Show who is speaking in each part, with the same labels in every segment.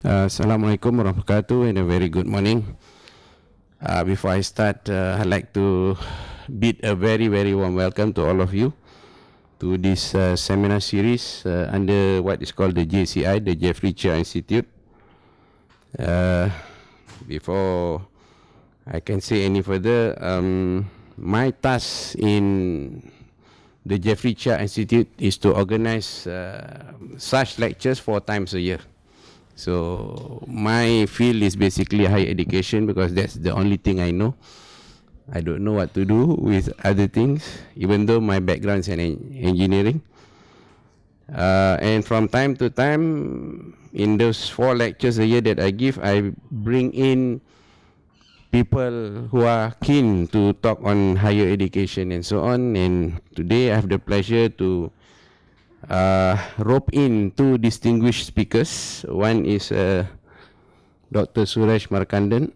Speaker 1: Assalamualaikum warahmatullahi wabarakatuh and a very good morning. Before I start, I'd like to bid a very warm welcome to all of you to this seminar series under what is called the JCI, the Jeffrey Chia Institute. Before I can say any further, my task in the Jeffrey Chia Institute is to organize such lectures 4 times a year. So my field is basically higher education because that's the only thing I know. I don't know what to do with other things, even though my background is in engineering. And from time to time, in those 4 lectures a year that I give, I bring in people who are keen to talk on higher education and so on. And today I have the pleasure to rope in 2 distinguished speakers. One is Dr. Suresh Marcandan.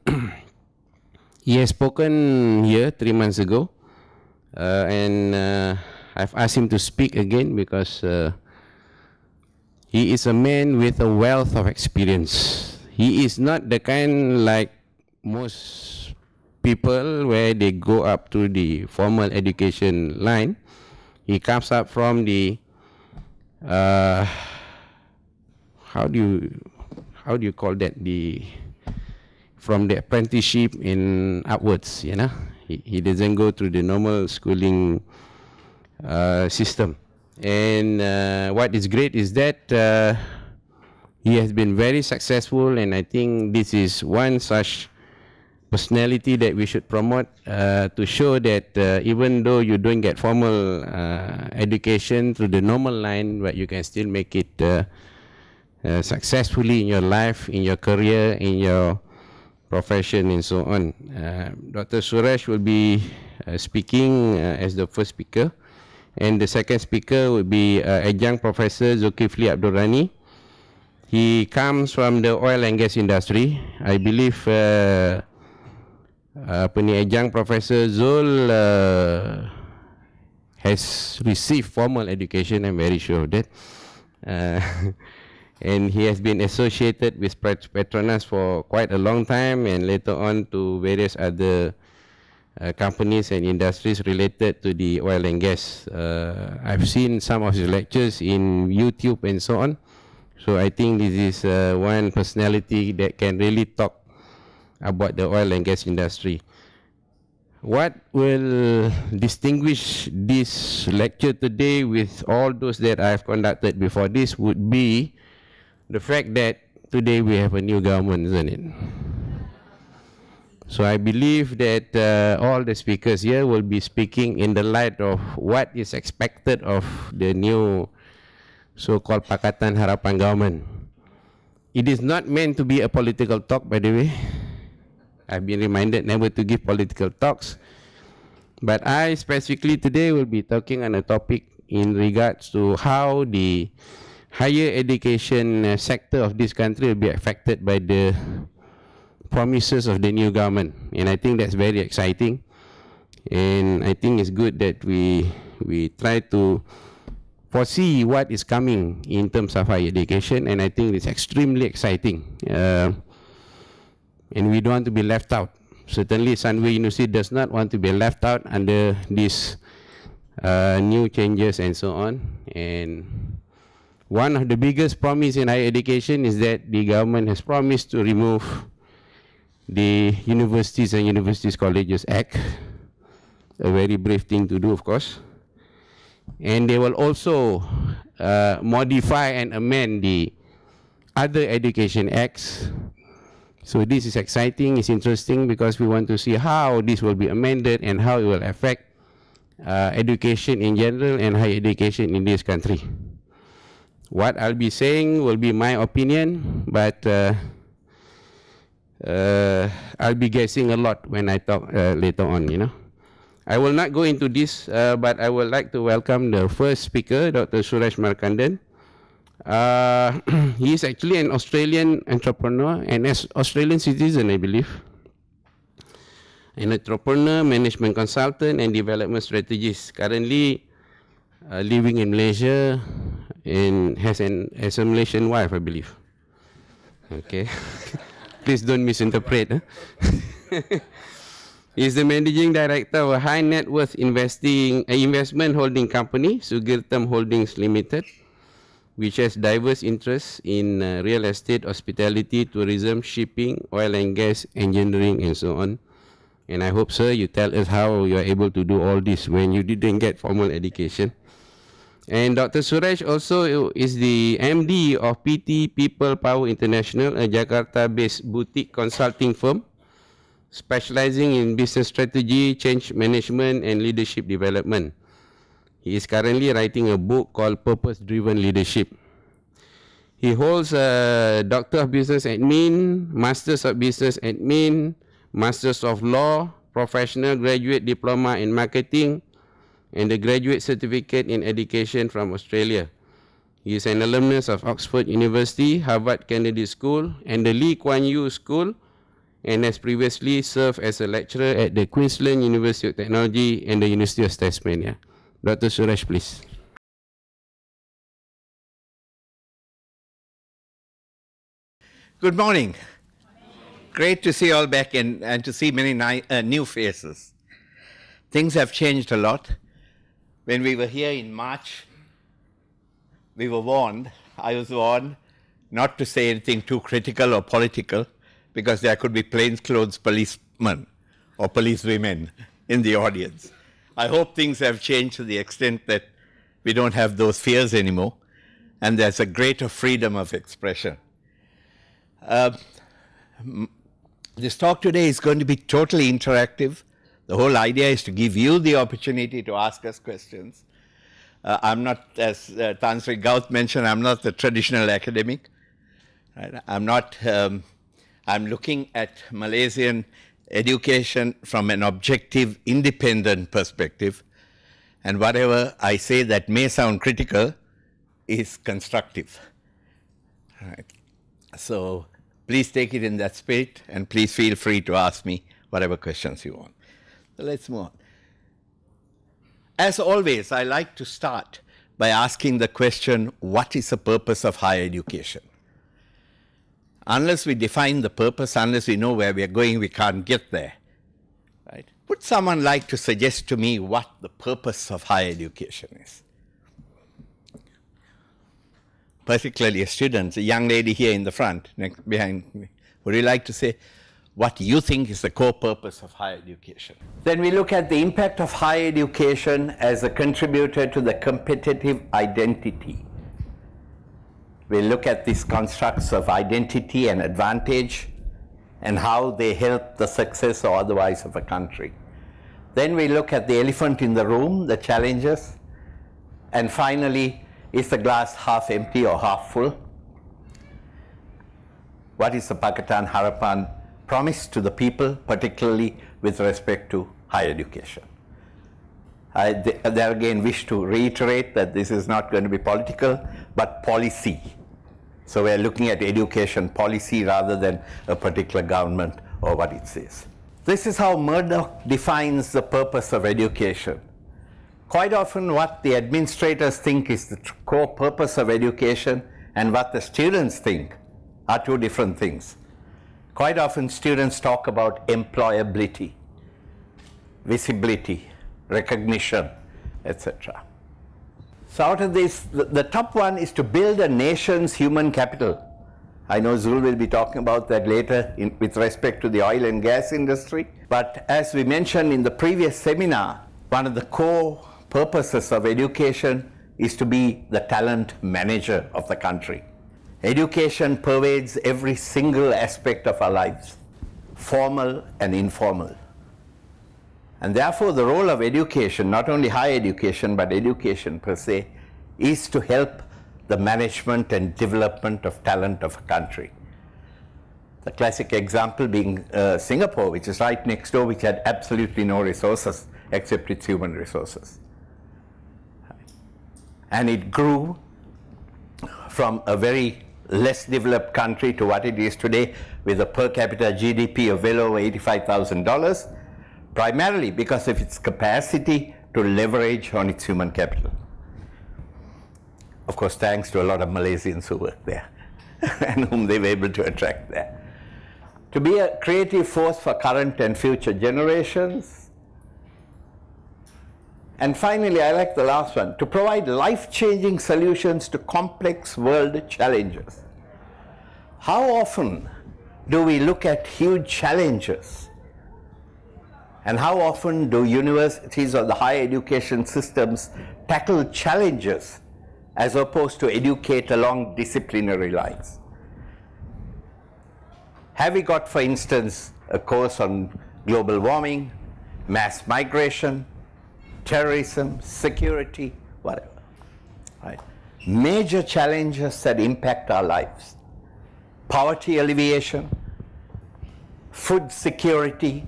Speaker 1: He has spoken here 3 months ago, and I've asked him to speak again because he is a man with a wealth of experience. He is not the kind like most people where they go up to the formal education line. He comes up from the how do you call that, from the apprenticeship in upwards, you know. He doesn't go through the normal schooling system. And what is great is that he has been very successful, and I think this is one such personality that we should promote to show that even though you don't get formal education through the normal line, but you can still make it successfully in your life, in your career, in your profession, and so on. Dr. Suresh will be speaking as the first speaker, and the second speaker will be adjunct Professor Zulkifli Abdul Rani. He comes from the oil and gas industry. I believe adjunct Professor Zul has received formal education, I'm very sure of that. And he has been associated with Petronas for quite a long time, and later on to various other companies and industries related to the oil and gas. I've seen some of his lectures in YouTube and so on. So I think this is one personality that can really talk about the oil and gas industry. What will distinguish this lecture today with all those that I've conducted before this would be the fact that today we have a new government, isn't it? So I believe that all the speakers here will be speaking in the light of what is expected of the new so-called Pakatan Harapan government. It is not meant to be a political talk, by the way. I've been reminded never to give political talks. But I specifically today will be talking on a topic in regards to how the higher education sector of this country will be affected by the promises of the new government. And I think that's very exciting. And I think it's good that we try to foresee what is coming in terms of higher education. And I think it's extremely exciting. And we don't want to be left out. Certainly, Sunway University does not want to be left out under these new changes and so on. And one of the biggest promise in higher education is that the government has promised to remove the Universities and Universities Colleges Act. A very brave thing to do, of course. And they will also modify and amend the other education acts. So this is exciting, it's interesting, because we want to see how this will be amended and how it will affect education in general and higher education in this country. What I'll be saying will be my opinion, but I'll be guessing a lot when I talk later on, you know. I will not go into this, but I would like to welcome the first speaker, Dr. Suresh Marcandan. He is actually an Australian entrepreneur and Australian citizen, I believe. An entrepreneur, management consultant, and development strategist. Currently living in Malaysia and has a Malaysian wife, I believe. Okay. Please don't misinterpret. He is the managing director of a high net worth investment holding company, Sugirtam Holdings Limited, which has diverse interests in real estate, hospitality, tourism, shipping, oil and gas, engineering, and so on. And I hope, sir, you tell us how you are able to do all this when you didn't get formal education. And Dr. Suresh also is the MD of PT People Power International, a Jakarta-based boutique consulting firm specializing in business strategy, change management, and leadership development. He is currently writing a book called Purpose-Driven Leadership. He holds a Doctor of Business Admin, Masters of Business Admin, Masters of Law, Professional Graduate Diploma in Marketing, and a Graduate Certificate in Education from Australia. He is an alumnus of Oxford University, Harvard Kennedy School, and the Lee Kuan Yew School, and has previously served as a lecturer at the Queensland University of Technology and the University of Tasmania. Dr. Suresh, please.
Speaker 2: Good morning. Great to see you all back and to see many new faces. Things have changed a lot. When we were here in March, we were warned, I was warned, not to say anything too critical or political, because there could be plainclothes policemen or policewomen in the audience. I hope things have changed to the extent that we don't have those fears anymore, and there's a greater freedom of expression. This talk today is going to be totally interactive. The whole idea is to give you the opportunity to ask us questions. I'm not, as Tan Sri Gaut mentioned, I'm not the traditional academic. Right? I'm looking at Malaysian education from an objective, independent perspective. And whatever I say that may sound critical is constructive. Right. So please take it in that spirit, and please feel free to ask me whatever questions you want. So let's move on. As always, I like to start by asking the question, what is the purpose of higher education? Unless we define the purpose, unless we know where we are going, we can't get there. Right? Would someone like to suggest to me what the purpose of higher education is? Particularly a student, a young lady here in the front, behind me. Would you like to say what you think is the core purpose of higher education? Then we look at the impact of higher education as a contributor to the competitive identity. We look at these constructs of identity and advantage and how they help the success or otherwise of a country. Then we look at the elephant in the room, the challenges. And finally, is the glass half empty or half full? What is the Pakatan Harapan promise to the people, particularly with respect to higher education? I there again wish to reiterate that this is not going to be political, but policy. So we're looking at education policy rather than a particular government or what it says. This is how Murdoch defines the purpose of education. Quite often what the administrators think is the core purpose of education and what the students think are two different things. Quite often students talk about employability, visibility, recognition, etc. So out of this, the top one is to build a nation's human capital. I know Zul will be talking about that later with respect to the oil and gas industry. But as we mentioned in the previous seminar, one of the core purposes of education is to be the talent manager of the country. Education pervades every single aspect of our lives, formal and informal. And therefore the role of education, not only higher education, but education per se, is to help the management and development of talent of a country. The classic example being Singapore, which is right next door, which had absolutely no resources except its human resources. And it grew from a very less developed country to what it is today, with a per capita GDP of well over $85,000, primarily because of its capacity to leverage on its human capital. Of course, thanks to a lot of Malaysians who work there. and whom they were able to attract there. To be a creative force for current and future generations. And finally, I like the last one, to provide life-changing solutions to complex world challenges. How often do we look at huge challenges? And how often do universities or the higher education systems tackle challenges as opposed to educate along disciplinary lines? Have we got, for instance, a course on global warming, mass migration, terrorism, security, whatever, right? Major challenges that impact our lives. Poverty alleviation, food security,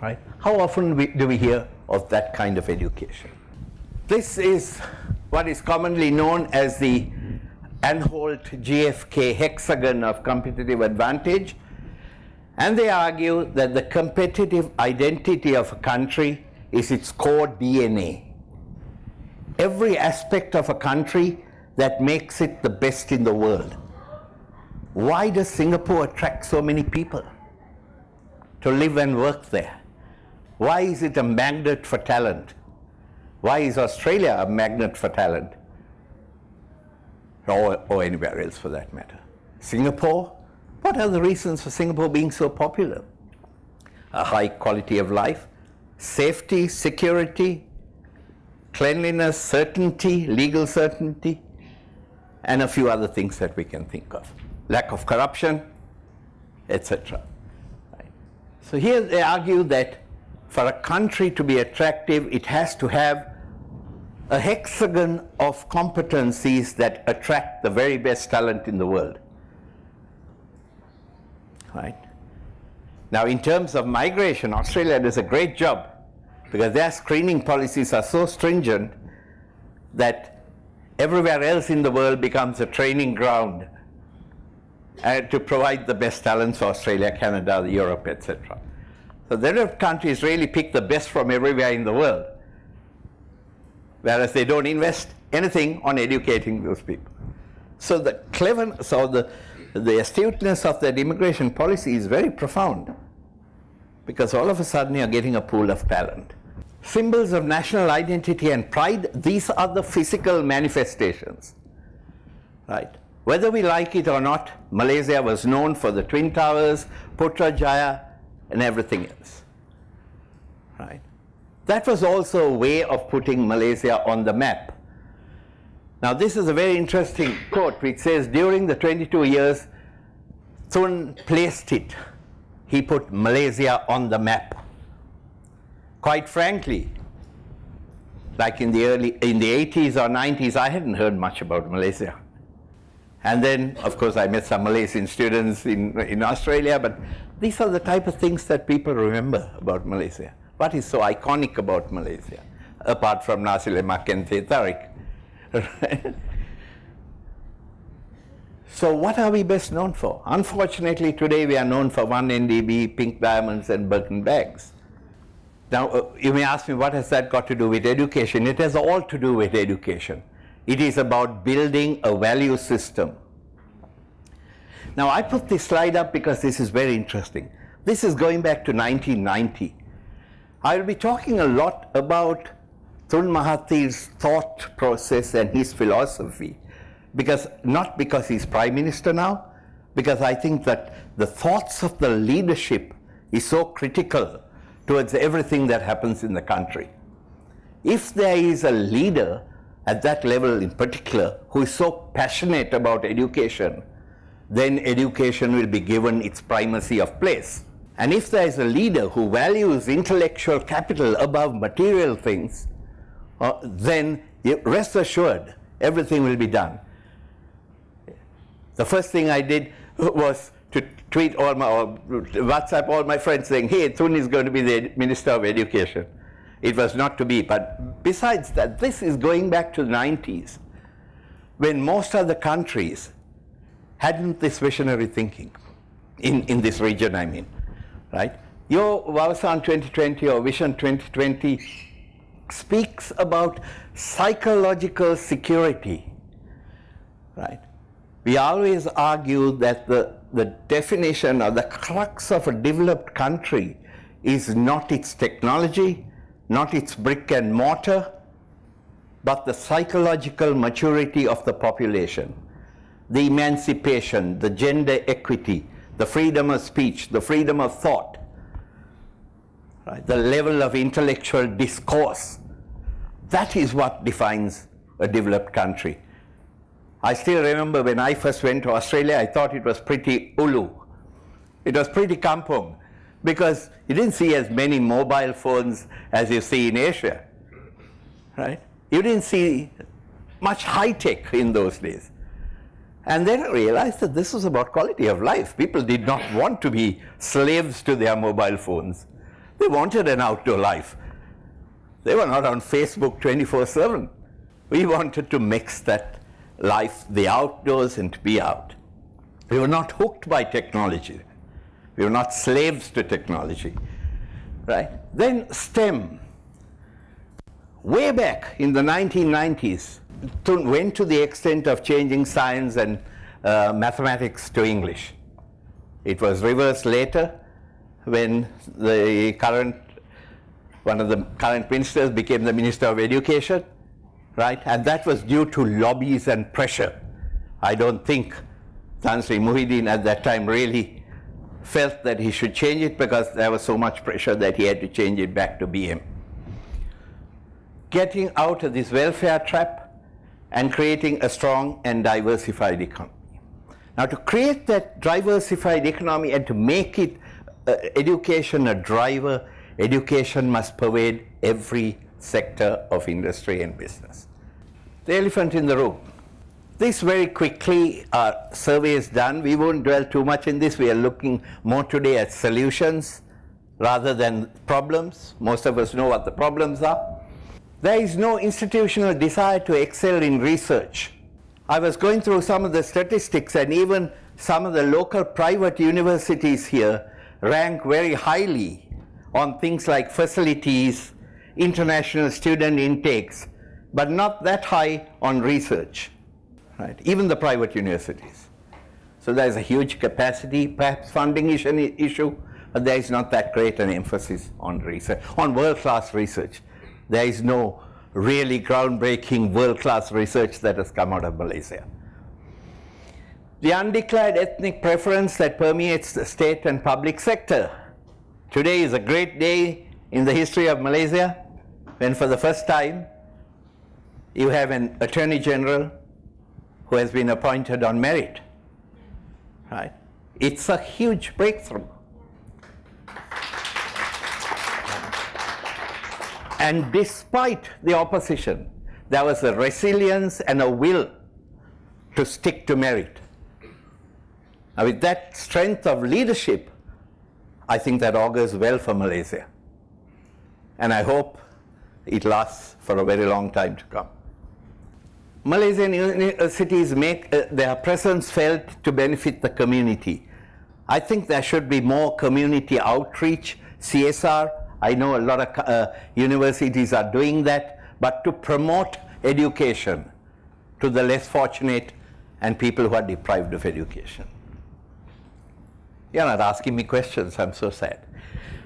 Speaker 2: right? How often do we hear of that kind of education? This is what is commonly known as the Anholt-GfK hexagon of competitive advantage, and they argue that the competitive identity of a country is its core DNA. Every aspect of a country that makes it the best in the world. Why does Singapore attract so many people to live and work there? Why is it a magnet for talent? Why is Australia a magnet for talent? Or anywhere else for that matter. Singapore, what are the reasons for Singapore being so popular? A high quality of life, safety, security, cleanliness, certainty, legal certainty, and a few other things that we can think of. Lack of corruption, etc. Right. So here they argue that for a country to be attractive, it has to have a hexagon of competencies that attract the very best talent in the world. Right. Now, in terms of migration, Australia does a great job because their screening policies are so stringent that everywhere else in the world becomes a training ground to provide the best talents for Australia, Canada, Europe, etc. So the developed countries really pick the best from everywhere in the world, whereas they don't invest anything on educating those people. So the cleverness or the astuteness of that immigration policy is very profound, because all of a sudden you're getting a pool of talent. Symbols of national identity and pride, these are the physical manifestations, right? Whether we like it or not, Malaysia was known for the Twin Towers, Putrajaya, and everything else, right? That was also a way of putting Malaysia on the map. Now, this is a very interesting quote which says, during the 22 years Tun placed it, he put Malaysia on the map. Quite frankly, like in the 80s or 90s, I hadn't heard much about Malaysia. And then, of course, I met some Malaysian students in Australia, but these are the type of things that people remember about Malaysia. What is so iconic about Malaysia, apart from nasi lemak and teh tarik? So what are we best known for? Unfortunately, today we are known for 1NDB, pink diamonds, and Birkin bags. Now, you may ask me, what has that got to do with education? It has all to do with education. It is about building a value system. Now, I put this slide up because this is very interesting. This is going back to 1990. I will be talking a lot about Tun Mahathir's thought process and his philosophy, not because he's Prime Minister now, because I think that the thoughts of the leadership is so critical towards everything that happens in the country. If there is a leader at that level in particular who is so passionate about education, then education will be given its primacy of place. And if there is a leader who values intellectual capital above material things, then rest assured, everything will be done. The first thing I did was to tweet or WhatsApp all my friends saying, hey, Tun is going to be the Minister of Education. It was not to be, but besides that, this is going back to the 90s, when most other countries hadn't this visionary thinking, in this region, I mean, right? Your Vocational 2020 or Vision 2020 speaks about psychological security, right? We always argue that the definition or the crux of a developed country is not its technology, not its brick and mortar, but the psychological maturity of the population, the emancipation, the gender equity, the freedom of speech, the freedom of thought, right? The level of intellectual discourse. That is what defines a developed country. I still remember when I first went to Australia, I thought it was pretty ulu. It was pretty kampung, because you didn't see as many mobile phones as you see in Asia, right? You didn't see much high-tech in those days. And then I realized that this was about quality of life. People did not want to be slaves to their mobile phones. They wanted an outdoor life. They were not on Facebook 24/7. We wanted to mix that life, the outdoors, and to be out. We were not hooked by technology. We were not slaves to technology, right? Then STEM. Way back in the 1990s, went to the extent of changing science and mathematics to English. It was reversed later when one of the current ministers became the Minister of Education, right? And that was due to lobbies and pressure. I don't think Tan Sri Muhyiddin at that time really felt that he should change it, because there was so much pressure that he had to change it back to BM. Getting out of this welfare trap and creating a strong and diversified economy. Now, to create that diversified economy and to make it education a driver, education must pervade every sector of industry and business. The elephant in the room. This very quickly are surveys done. We won't dwell too much in this. We are looking more today at solutions rather than problems. Most of us know what the problems are. There is no institutional desire to excel in research. I was going through some of the statistics, and even some of the local private universities here rank very highly on things like facilities, international student intakes, but not that high on research, right? Even the private universities. So there is a huge capacity, perhaps funding is an issue, but there is not that great an emphasis on research, on world-class research. There is no really groundbreaking world-class research that has come out of Malaysia. The undeclared ethnic preference that permeates the state and public sector. Today is a great day in the history of Malaysia, when for the first time you have an Attorney General who has been appointed on merit, right? It's a huge breakthrough. And despite the opposition, there was a resilience and a will to stick to merit. Now, with that strength of leadership, I think that augurs well for Malaysia. And I hope it lasts for a very long time to come. Malaysian universities make their presence felt to benefit the community. I think there should be more community outreach, CSR. I know a lot of universities are doing that, but to promote education to the less fortunate and people who are deprived of education. You're not asking me questions, I'm so sad.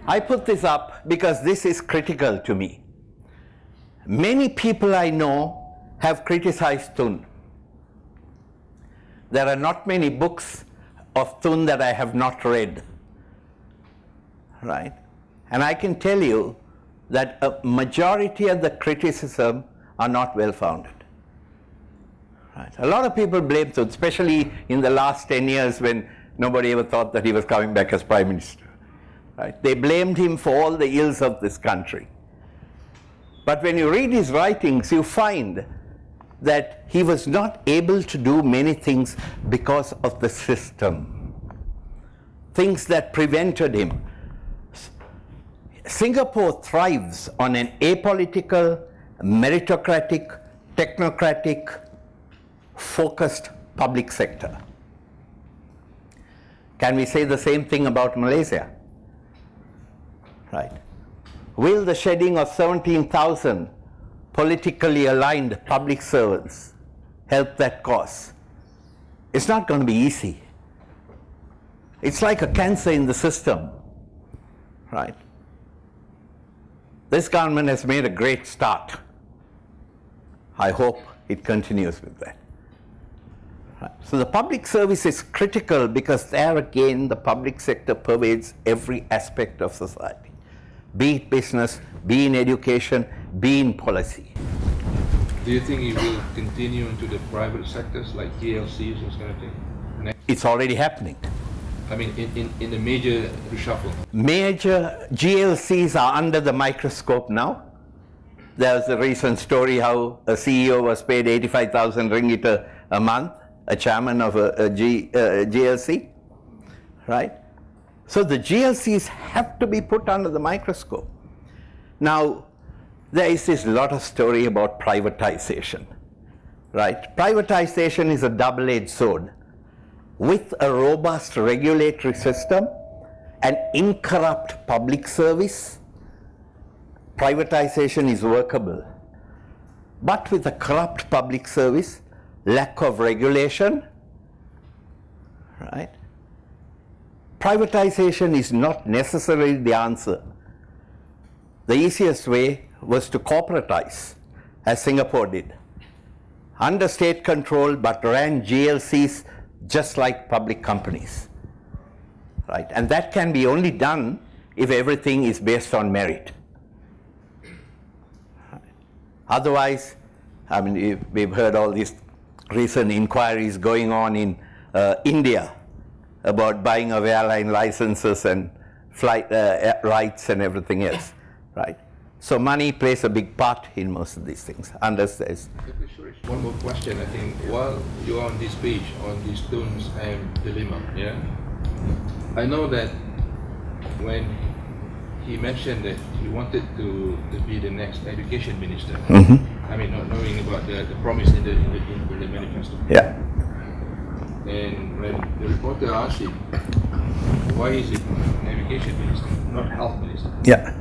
Speaker 2: I put this up because this is critical to me. Many people I know have criticized Thun. There are not many books of Thun that I have not read, right? And I can tell you that a majority of the criticism are not well-founded. Right? A lot of people blame Thun, especially in the last 10 years when nobody ever thought that he was coming back as Prime Minister. Right? They blamed him for all the ills of this country. But when you read his writings, you find that he was not able to do many things because of the system. Things that prevented him. Singapore thrives on an apolitical, meritocratic, technocratic, focused public sector. Can we say the same thing about Malaysia? Right. Will the shedding of 17,000 politically aligned public servants help that cause? It's not going to be easy. It's like a cancer in the system, right? This government has made a great start. I hope it continues with that. Right. So the public service is critical because there again the public sector pervades every aspect of society, be it business, be in education, be in policy.
Speaker 3: Do you think it will continue into the private sectors like GLCs or kind of thing?
Speaker 2: It's already happening.
Speaker 3: I mean, in the major reshuffle.
Speaker 2: Major GLCs are under the microscope now. There was a recent story how a CEO was paid 85,000 ringgit a month, a chairman of a GLC, right? So the GLCs have to be put under the microscope. Now, there is this lot of story about privatization, right? Privatization is a double-edged sword. With a robust regulatory system, an incorrupt public service, privatization is workable. But with a corrupt public service, lack of regulation, right? Privatization is not necessarily the answer. The easiest way was to corporatize, as Singapore did. Under state control, but ran GLCs just like public companies, right? And that can be only done if everything is based on merit. Otherwise, I mean, we've heard all these recent inquiries going on in India about buying of airline licenses and flight rights and everything else, right? So money plays a big part in most of these things, unless there's...
Speaker 3: One more question, I think, while you're on this page, on these Thun's dilemma, yeah? I know that when he mentioned that he wanted to be the next education minister, I mean, not knowing about the promise in the manifesto.
Speaker 2: Yeah.
Speaker 3: And when the reporter asked him, why is it an education minister, not health minister?
Speaker 2: Yeah.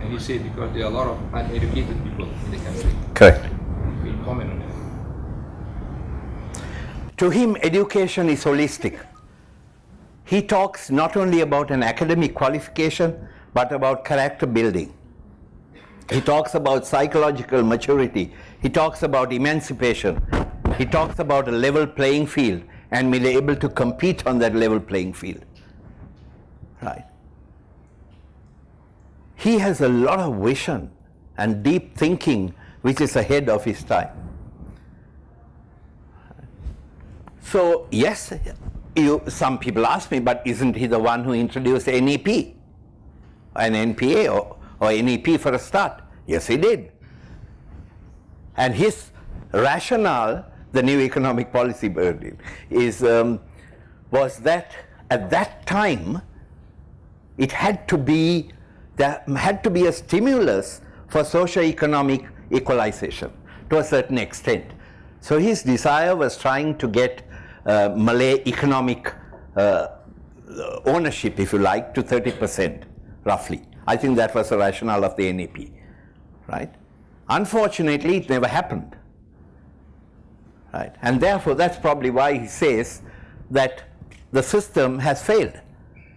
Speaker 3: And he said, because there are a lot of uneducated people in the country.
Speaker 2: Correct.
Speaker 3: Can you comment on that?
Speaker 2: To him, education is holistic. He talks not only about an academic qualification, but about character building. He talks about psychological maturity. He talks about emancipation. He talks about a level playing field and being able to compete on that level playing field. Right? He has a lot of vision and deep thinking which is ahead of his time. So yes, some people ask me, but isn't he the one who introduced NEP, an NPA or NEP for a start? Yes, he did. And his rationale, the new economic policy burden, was that at that time it had to be, there had to be a stimulus for socio-economic equalization to a certain extent. So his desire was trying to get Malay economic ownership, if you like, to 30% roughly. I think that was the rationale of the NEP, right? Unfortunately, it never happened, right? And therefore, that's probably why he says that the system has failed.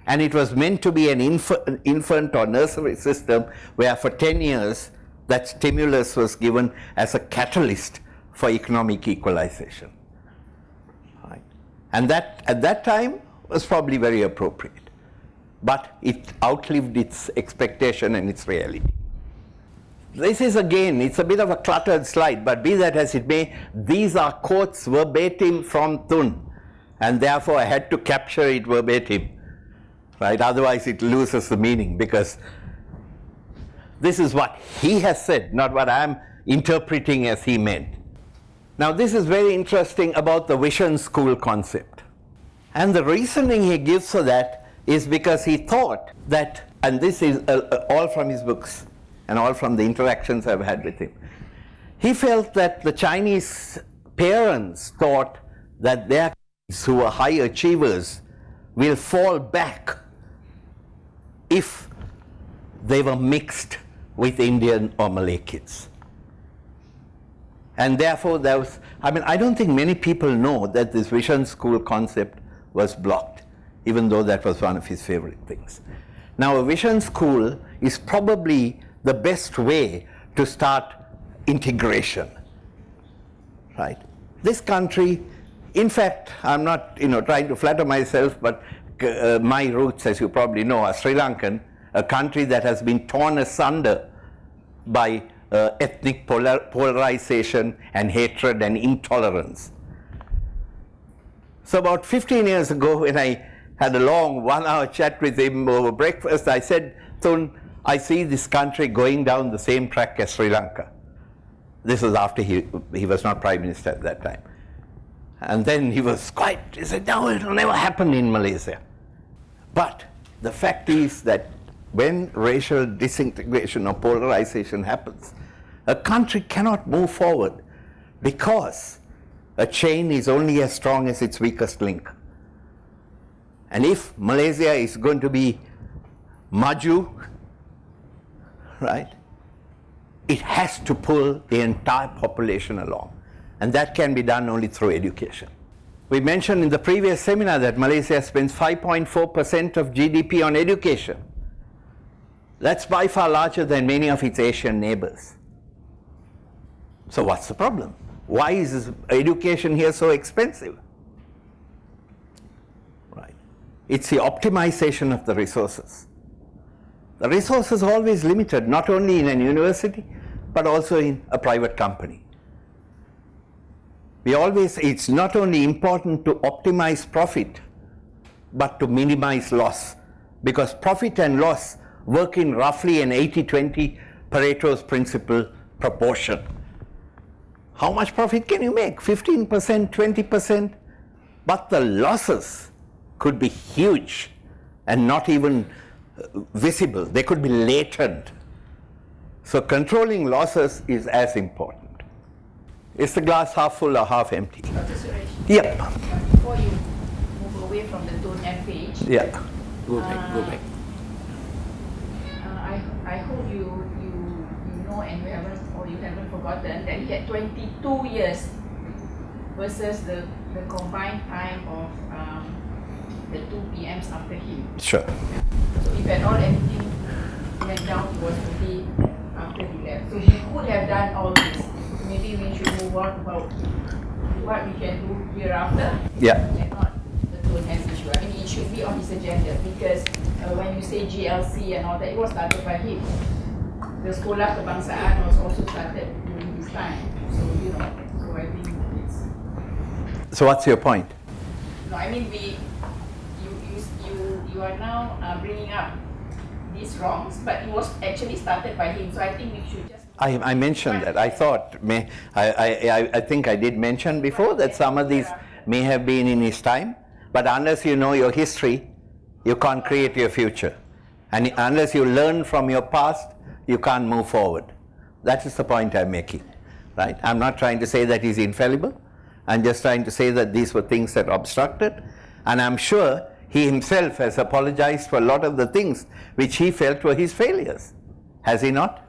Speaker 2: And it was meant to be an infant or nursery system where for 10 years that stimulus was given as a catalyst for economic equalization. Right? And that at that time was probably very appropriate. But it outlived its expectation and its reality. This is again, it's a bit of a cluttered slide, but be that as it may, these are quotes verbatim from Thun, and therefore I had to capture it verbatim. Right? Otherwise it loses the meaning, because this is what he has said, not what I'm interpreting as he meant. Now this is very interesting about the vision school concept. And the reasoning he gives for that is because he thought that, and this is all from his books and all from the interactions I've had with him, he felt that the Chinese parents thought that their kids who are high achievers will fall back if they were mixed with Indian or Malay kids. And therefore, there was, I don't think many people know that this vision school concept was blocked, even though that was one of his favorite things. Now, a vision school is probably the best way to start integration, right? This country, in fact, I'm not trying to flatter myself, but my roots, as you probably know, are Sri Lankan, a country that has been torn asunder by ethnic polarization and hatred and intolerance. So about 15 years ago, when I had a long 1-hour chat with him over breakfast, I said, Thun, I see this country going down the same track as Sri Lanka. This was after he was not Prime Minister at that time. And then he said, no, it will never happen in Malaysia. But the fact is that when racial disintegration or polarization happens, a country cannot move forward because a chain is only as strong as its weakest link. And if Malaysia is going to be maju, right, it has to pull the entire population along. And that can be done only through education. We mentioned in the previous seminar that Malaysia spends 5.4% of GDP on education. That's by far larger than many of its Asian neighbors. So what's the problem? Why is education here so expensive? Right. It's the optimization of the resources. The resources are always limited, not only in an university, but also in a private company. It's not only important to optimize profit, but to minimize loss, because profit and loss work in roughly an 80-20 Pareto's principle proportion. How much profit can you make? 15%, 20%? But the losses could be huge and not even visible. They could be latent. So controlling losses is as important. Is the glass half full or half empty?
Speaker 4: Dr. Suresh.
Speaker 2: Yep.
Speaker 4: Before you move away from the tone and page.
Speaker 2: Yeah.
Speaker 1: Go back.
Speaker 4: I hope you know and you haven't forgotten that he had 22 years versus the combined time of the 2 PMs after him.
Speaker 2: Sure.
Speaker 4: So if at all anything went down, it was only after he left. So he could have done all this. Maybe we should move on about what we can do hereafter.
Speaker 2: Yeah.
Speaker 4: And not the tone and issue. It should be on his agenda because when you say GLC and all that, it was started by him. The Sekolah Kebangsaan was also started during his time. So, so I think it's...
Speaker 2: So what's your point?
Speaker 4: No, you are now bringing up these wrongs, but it was actually started by him. So I think we should just...
Speaker 2: I mentioned that. I thought, I think I did mention before that some of these may have been in his time, but unless you know your history, you can't create your future. And unless you learn from your past, you can't move forward. That is the point I'm making, right? I'm not trying to say that he's infallible. I'm just trying to say that these were things that obstructed. And I'm sure he himself has apologized for a lot of the things which he felt were his failures. Has he not?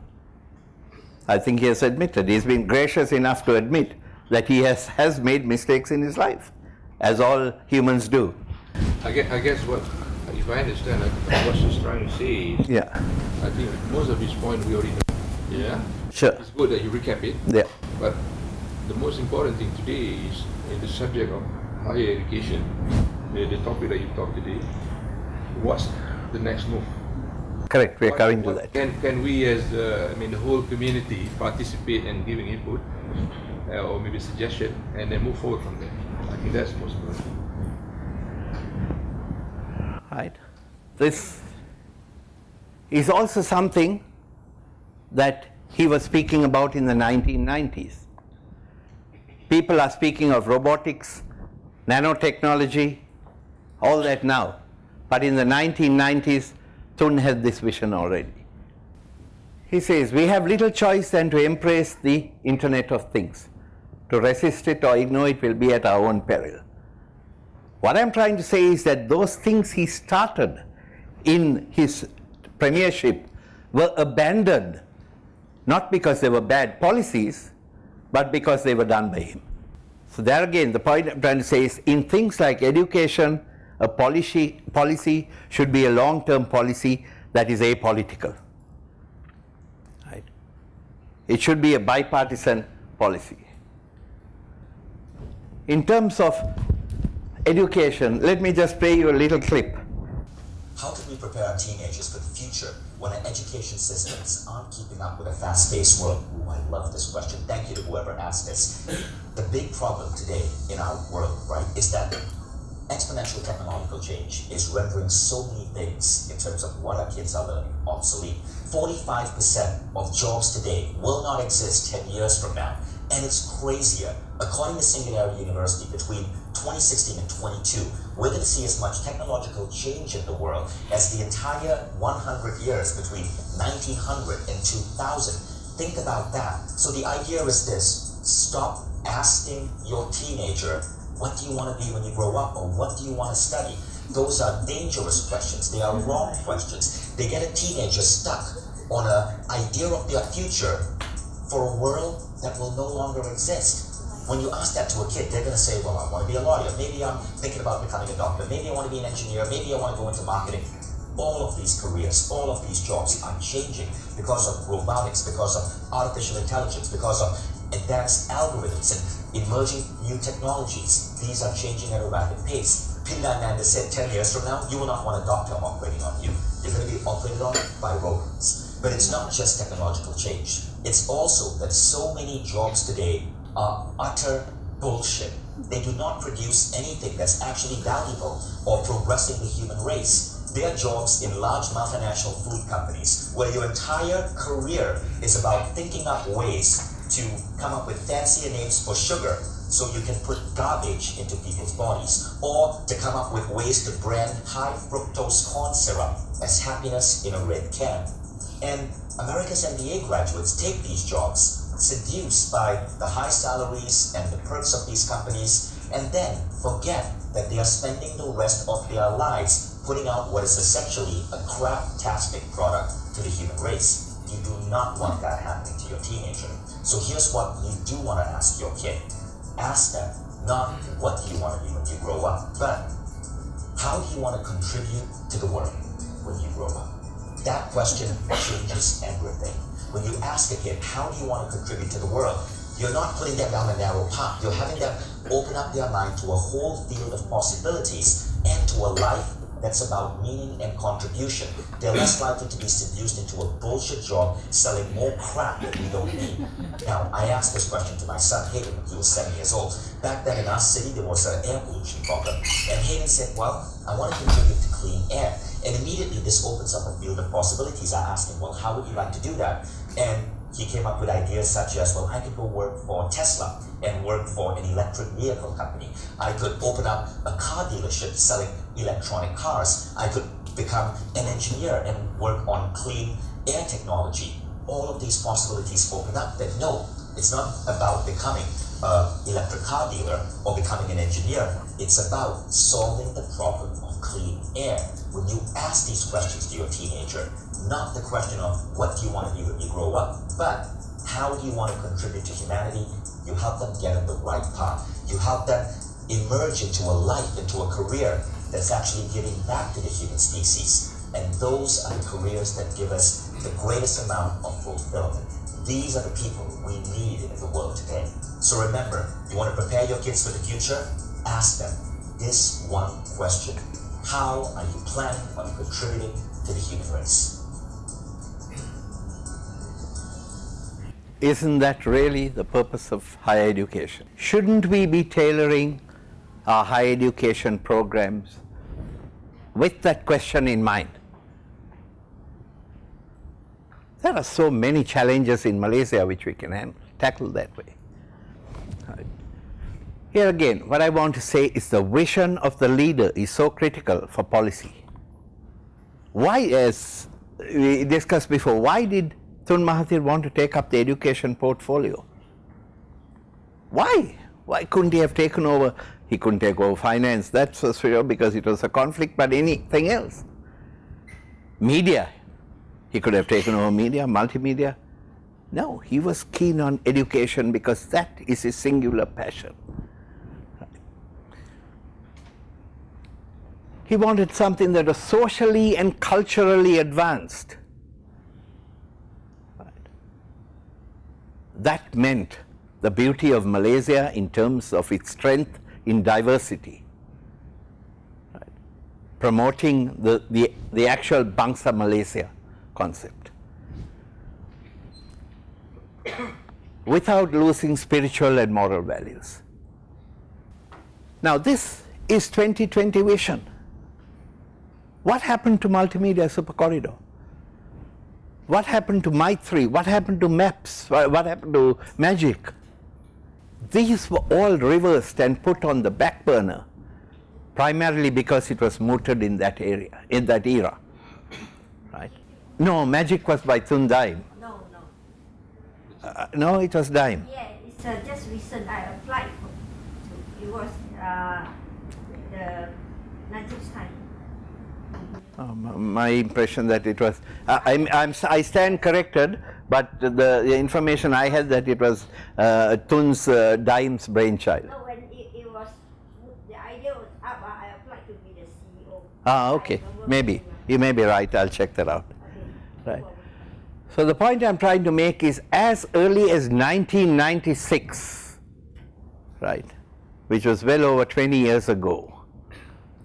Speaker 2: I think he has admitted. He's been gracious enough to admit that he has made mistakes in his life, as all humans do.
Speaker 3: I guess what, if I understand what she's trying to say,
Speaker 2: yeah,
Speaker 3: I think most of his point we already know. Yeah?
Speaker 2: Sure.
Speaker 3: It's good that you recap it.
Speaker 2: Yeah.
Speaker 3: But the most important thing today is in the subject of higher education, the topic that you talked today, what's the next move?
Speaker 2: Correct, we are coming to that.
Speaker 3: Can we as the whole community participate in giving input or maybe suggestion and then move forward from there? I think that's most important.
Speaker 2: Right. This is also something that he was speaking about in the 1990s. People are speaking of robotics, nanotechnology, all that now. But in the 1990s, Thun had this vision already. He says, we have little choice than to embrace the Internet of Things. To resist it or ignore it will be at our own peril. What I'm trying to say is that those things he started in his premiership were abandoned, not because they were bad policies, but because they were done by him. So there again, the point I'm trying to say is, in things like education, a policy should be a long-term policy that is apolitical. Right? It should be a bipartisan policy. In terms of education, let me just play you a little clip.
Speaker 5: How can we prepare our teenagers for the future when our education systems aren't keeping up with a fast-paced world? Ooh, I love this question. Thank you to whoever asked this. The big problem today in our world, right, is that exponential technological change is rendering so many things in terms of what our kids are learning obsolete. 45% of jobs today will not exist 10 years from now. And it's crazier. According to Singularity University, between 2016 and 22, we're going to see as much technological change in the world as the entire 100 years between 1900 and 2000. Think about that. So the idea is this: stop asking your teenager, what do you want to be when you grow up, or what do you want to study? Those are dangerous questions. They are wrong questions. They get a teenager stuck on an idea of their future for a world that will no longer exist. When you ask that to a kid, they're going to say, well, I want to be a lawyer. Maybe I'm thinking about becoming a doctor. Maybe I want to be an engineer. Maybe I want to go into marketing. All of these careers, all of these jobs are changing because of robotics, because of artificial intelligence, because of advanced algorithms and emerging new technologies. These are changing at a rapid pace. Pindananda said 10 years from now, you will not want a doctor operating on you. You're going to be operated on by robots. But it's not just technological change. It's also that so many jobs today are utter bullshit. They do not produce anything that's actually valuable or progressing the human race. They are jobs in large multinational food companies where your entire career is about thinking up ways to come up with fancier names for sugar so you can put garbage into people's bodies, or to come up with ways to brand high fructose corn syrup as happiness in a red can. And America's MBA graduates take these jobs, seduced by the high salaries and the perks of these companies, and then forget that they are spending the rest of their lives putting out what is essentially a crap-tastic product to the human race. You do not want that happening to your teenager. So here's what you do want to ask your kid. Ask them, not what do you want to be when you grow up, but how do you want to contribute to the world when you grow up? That question changes everything. When you ask a kid, how do you want to contribute to the world? You're not putting them down a narrow path. You're having them open up their mind to a whole field of possibilities and to a life that's about meaning and contribution. They're less likely to be seduced into a bullshit job selling more crap that we don't need. Now, I asked this question to my son, Hayden, when he was 7 years old. Back then in our city, there was an air pollution problem. And Hayden said, well, I want to contribute to clean air. And immediately this opens up a field of possibilities. I asked him, well, how would you like to do that? And he came up with ideas such as, well, I could go work for Tesla and work for an electric vehicle company. I could open up a car dealership selling electronic cars. I could become an engineer and work on clean air technology. All of these possibilities open up that no, it's not about becoming an electric car dealer or becoming an engineer. It's about solving the problem of clean air. When you ask these questions to your teenager, not the question of what do you want to be when you grow up, but how do you want to contribute to humanity? You help them get on the right path. You help them emerge into a life, into a career that's actually giving back to the human species. And those are the careers that give us the greatest amount of fulfillment. These are the people we need in the world today. So remember, you want to prepare your kids for the future? Ask them this one question. How are you planning on contributing to the human race?
Speaker 2: Isn't that really the purpose of higher education? Shouldn't we be tailoring our higher education programs with that question in mind? There are so many challenges in Malaysia which we can tackle that way. Here again, what I want to say is the vision of the leader is so critical for policy. Why, as we discussed before, why did Tun Mahathir want to take up the education portfolio? Why? Why couldn't he have taken over? He couldn't take over finance, that's for sure, because it was a conflict, but anything else. Media, he could have taken over media, multimedia. No, he was keen on education because that is his singular passion. He wanted something that was socially and culturally advanced. That meant the beauty of Malaysia in terms of its strength in diversity. Promoting the actual Bangsa Malaysia concept. Without losing spiritual and moral values. Now this is 2020 vision. What happened to multimedia super corridor? What happened to Maitri? What happened to MAPS? What happened to Magic? These were all reversed and put on the back burner, primarily because it was mooted in that area, in that era. Right? No, Magic was by Tun Daim. No, it was Daim.
Speaker 6: Yeah, it's just recent. I applied for. It was the Najib's time.
Speaker 2: My impression that it was. I stand corrected, but the information I had that it was Tun's Daim's brainchild.
Speaker 6: No, when it was the idea was up, I applied to be the CEO.
Speaker 2: Ah, okay. Maybe you may be right. I'll check that out.
Speaker 6: Okay.
Speaker 2: Right. So the point I'm trying to make is as early as 1996, right, which was well over 20 years ago,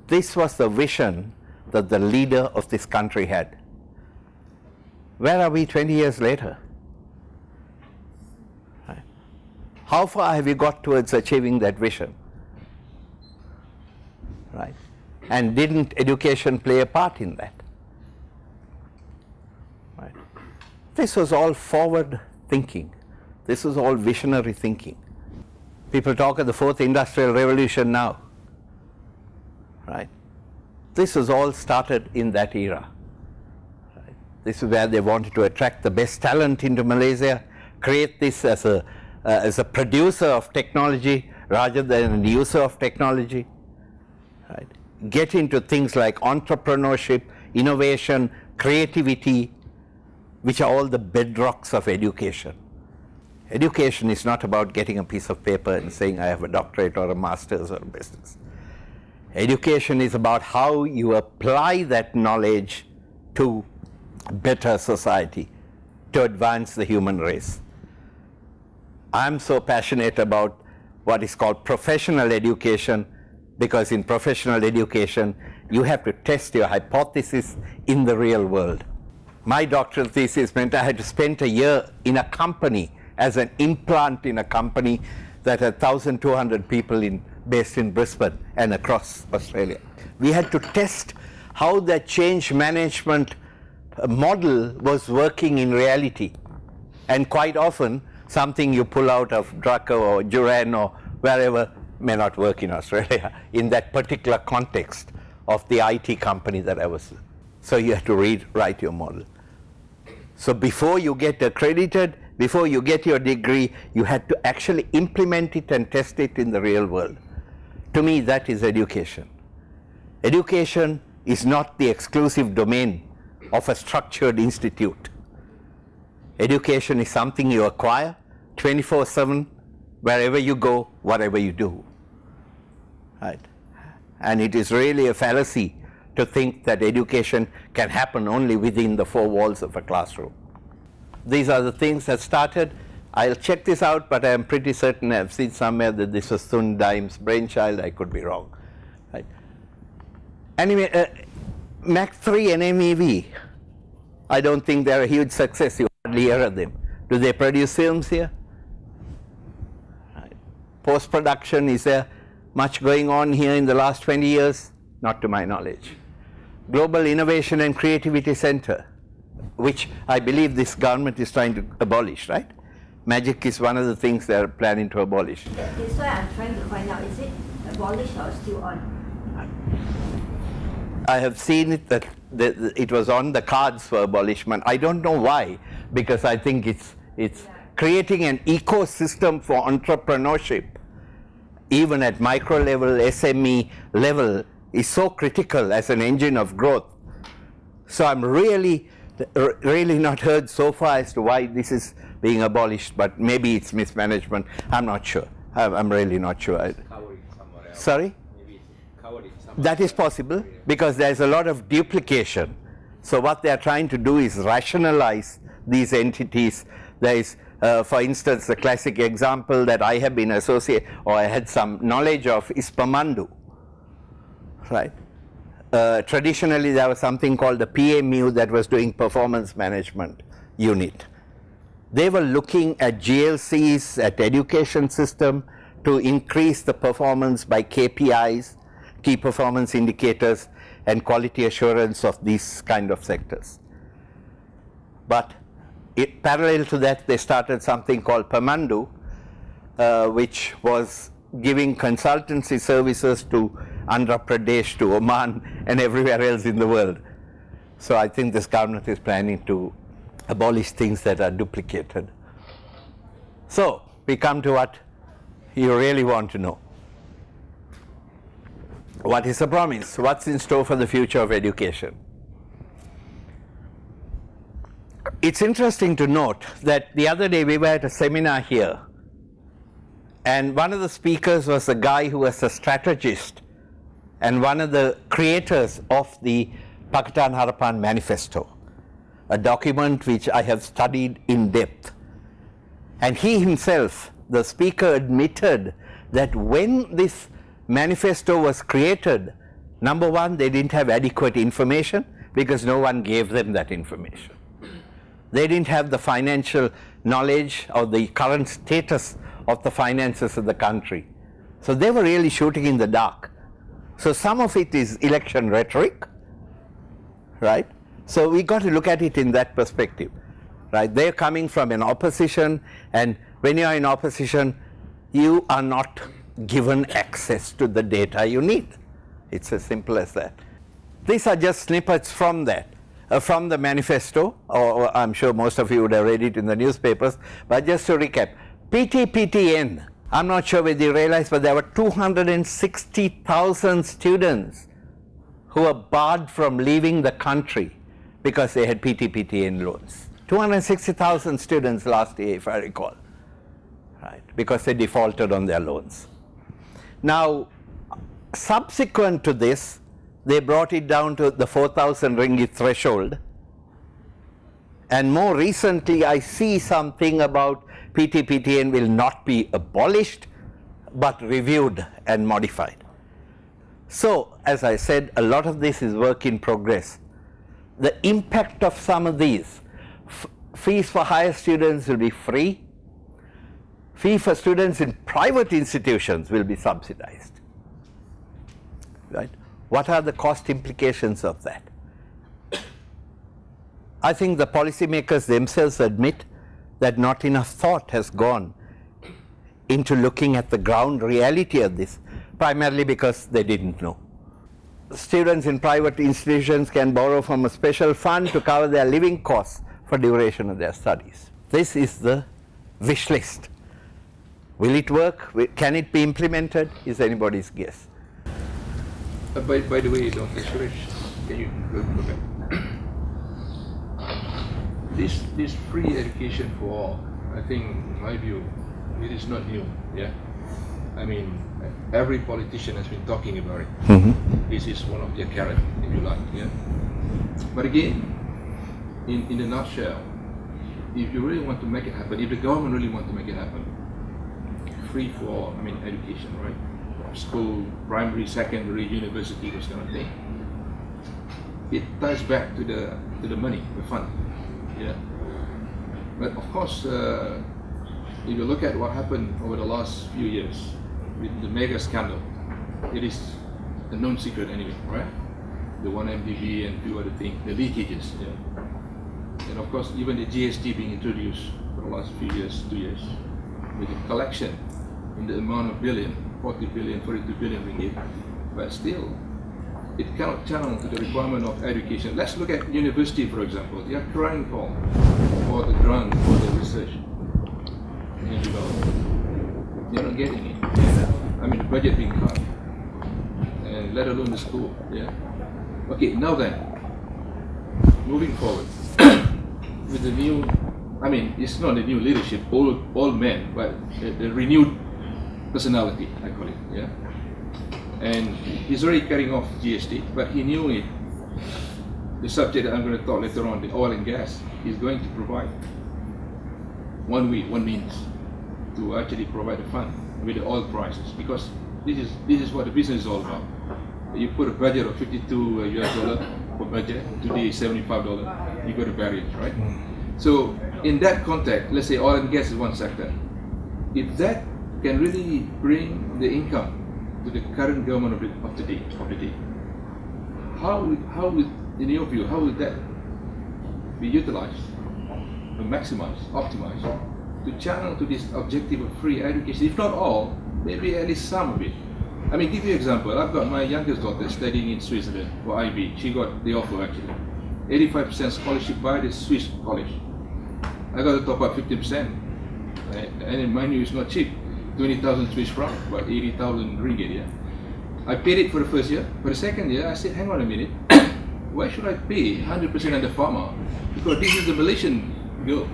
Speaker 2: this was the vision that the leader of this country had. Where are we 20 years later? Right. How far have you got towards achieving that vision? Right. And didn't education play a part in that? Right. This was all forward thinking. This was all visionary thinking. People talk of the fourth industrial revolution now. Right. This was all started in that era. Right. This is where they wanted to attract the best talent into Malaysia, create this as a producer of technology rather than a user of technology. Right. Get into things like entrepreneurship, innovation, creativity, which are all the bedrocks of education. Education is not about getting a piece of paper and saying I have a doctorate or a master's or a business. Education is about how you apply that knowledge to a better society, to advance the human race. I'm so passionate about what is called professional education because in professional education you have to test your hypothesis in the real world. My doctoral thesis meant I had to spend a year in a company as an implant in a company that had 1,200 people based in Brisbane and across Australia. We had to test how that change management model was working in reality. And quite often, something you pull out of Draco or Duran or wherever may not work in Australia in that particular context of the IT company that I was. So you have to write your model. So before you get accredited, before you get your degree, you had to actually implement it and test it in the real world. To me, that is education. Education is not the exclusive domain of a structured institute. Education is something you acquire 24/7, wherever you go, whatever you do. Right? And it is really a fallacy to think that education can happen only within the four walls of a classroom. These are the things that started. I'll check this out, but I am pretty certain I've seen somewhere that this was Sun Daim's brainchild. I could be wrong. Right. Anyway, Mach 3 and MEV, I don't think they're a huge success. You hardly hear of them. Do they produce films here? Right. Post-production, is there much going on here in the last 20 years? Not to my knowledge. Global Innovation and Creativity Center, which I believe this government is trying to abolish, right? Magic is one of the things they are planning to abolish.
Speaker 6: That's why I'm trying to find out, is it abolished or still on?
Speaker 2: I have seen it that it was on the cards for abolishment. I don't know why, because I think it's creating an ecosystem for entrepreneurship, even at micro level, SME level, is so critical as an engine of growth. So I'm really really not heard so far as to why this is being abolished, but maybe it's mismanagement. I'm not sure. I'm really not sure. Sorry? That is possible because there's a lot of duplication. So what they are trying to do is rationalize these entities. There is, for instance, the classic example that I have been associated, or I had some knowledge of, is Pemandu, right? Traditionally, there was something called the PMU that was doing performance management unit. They were looking at GLCs, at education system, to increase the performance by KPIs, key performance indicators, and quality assurance of these kind of sectors. But parallel to that, they started something called Pemandu, which was giving consultancy services to Andhra Pradesh, to Oman, and everywhere else in the world. So I think this government is planning to abolish things that are duplicated. So we come to what you really want to know. What is the promise? What's in store for the future of education? It's interesting to note that the other day we were at a seminar here, and one of the speakers was a guy who was a strategist and one of the creators of the Pakatan Harapan Manifesto, a document which I have studied in depth. And he himself, the speaker, admitted that when this manifesto was created, number one, they didn't have adequate information because no one gave them that information. They didn't have the financial knowledge or the current status of the finances of the country. So they were really shooting in the dark. So some of it is election rhetoric, right? So we got to look at it in that perspective, right? They're coming from an opposition, and when you are in opposition, you are not given access to the data you need. It's as simple as that. These are just snippets from that, from the manifesto, or I'm sure most of you would have read it in the newspapers, but just to recap, PTPTN, I'm not sure whether you realize, but there were 260,000 students who were barred from leaving the country because they had PTPTN loans. 260,000 students last year, if I recall, right, because they defaulted on their loans. Now, subsequent to this, they brought it down to the 4,000 ringgit threshold. And more recently, I see something about PTPTN will not be abolished, but reviewed and modified. So, as I said, a lot of this is work in progress. The impact of some of these, fees for higher students will be free. Fee for students in private institutions will be subsidized, right? What are the cost implications of that? I think the policymakers themselves admit that not enough thought has gone into looking at the ground reality of this, primarily because they didn't know. Students in private institutions can borrow from a special fund to cover their living costs for duration of their studies. This is the wish list. Will it work? Can it be implemented? Is anybody's guess.
Speaker 3: By the way, Dr. Suresh, can you go back? This free education for all, I think, in my view, it is not new. Yeah, I mean, every politician has been talking about it. Mm-hmm. This is one of their carrots, if you like. Yeah, but again, in a nutshell, if you really want to make it happen, if the government really want to make it happen, free for all, I mean, education, right? School, primary, secondary, university, those kind of thing. It ties back to the money, the fund. Yeah. But of course, if you look at what happened over the last few years with the mega scandal, it is a known secret anyway, right? The 1MDB and a few other things, the leakages. Yeah. And of course, even the GST being introduced for the last few years, 2 years, with the collection in the amount of 40 billion, 42 billion ringgit, but still, it cannot channel to the requirement of education. Let's look at university, for example. They are crying for the grant for the research and development. They are not getting it. Yeah. I mean, the budget being cut, and let alone the school. Yeah. Okay. Now then, moving forward. with the new, I mean, it's not the new leadership, old men, but the renewed personality, I call it, yeah. And he's already carrying off GST, but he knew it. The subject that I'm going to talk later on, the oil and gas, is going to provide one means to actually provide a fund with the oil prices, because this is what the business is all about. You put a budget of $52 US per budget, today is $75, you got the barriers, right? So in that context, let's say oil and gas is one sector. If that can really bring the income to the current government of the day, how would, in your view, how would that be utilized, maximized, optimized, to channel to this objective of free education, if not all, maybe at least some of it? I mean, give you an example. I've got my youngest daughter studying in Switzerland for IB. She got the offer actually. 85% scholarship by the Swiss college. I got to top up 50%. Right? And mind you, it's not cheap. 20,000 Swiss francs, about 80,000 ringgit, yeah. I paid it for the first year. For the second year, I said, hang on a minute. Why should I pay 100% on the farmer? Because this is the Malaysian girl,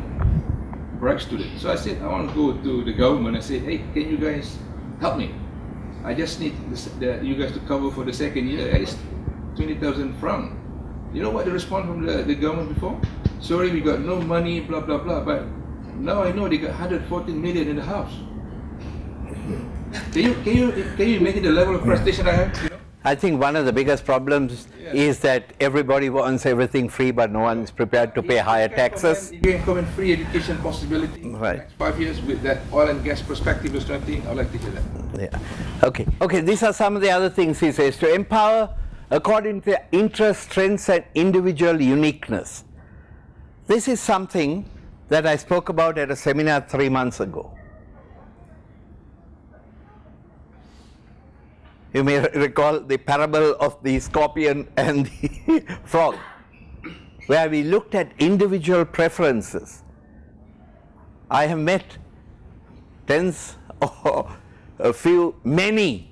Speaker 3: bright student. So I said, I want to go to the government. I said, hey, can you guys help me? I just need you guys to cover for the second year at least 20,000 francs. You know what the response from the government before? Sorry, we got no money, blah blah blah. But now I know they got 114 million in the house. Can you imagine the level of frustration I have? You know?
Speaker 2: I think one of the biggest problems is that everybody wants everything free, but no one is prepared to pay higher taxes.
Speaker 3: You can comment free education possibility
Speaker 2: right.
Speaker 3: Next 5 years with that oil and gas perspective or something. I'd like to hear that.
Speaker 2: Yeah. Okay. These are some of the other things he says. To empower according to interest, strengths, and individual uniqueness. This is something that I spoke about at a seminar 3 months ago. You may recall the parable of the scorpion and the frog, where we looked at individual preferences. I have met tens or many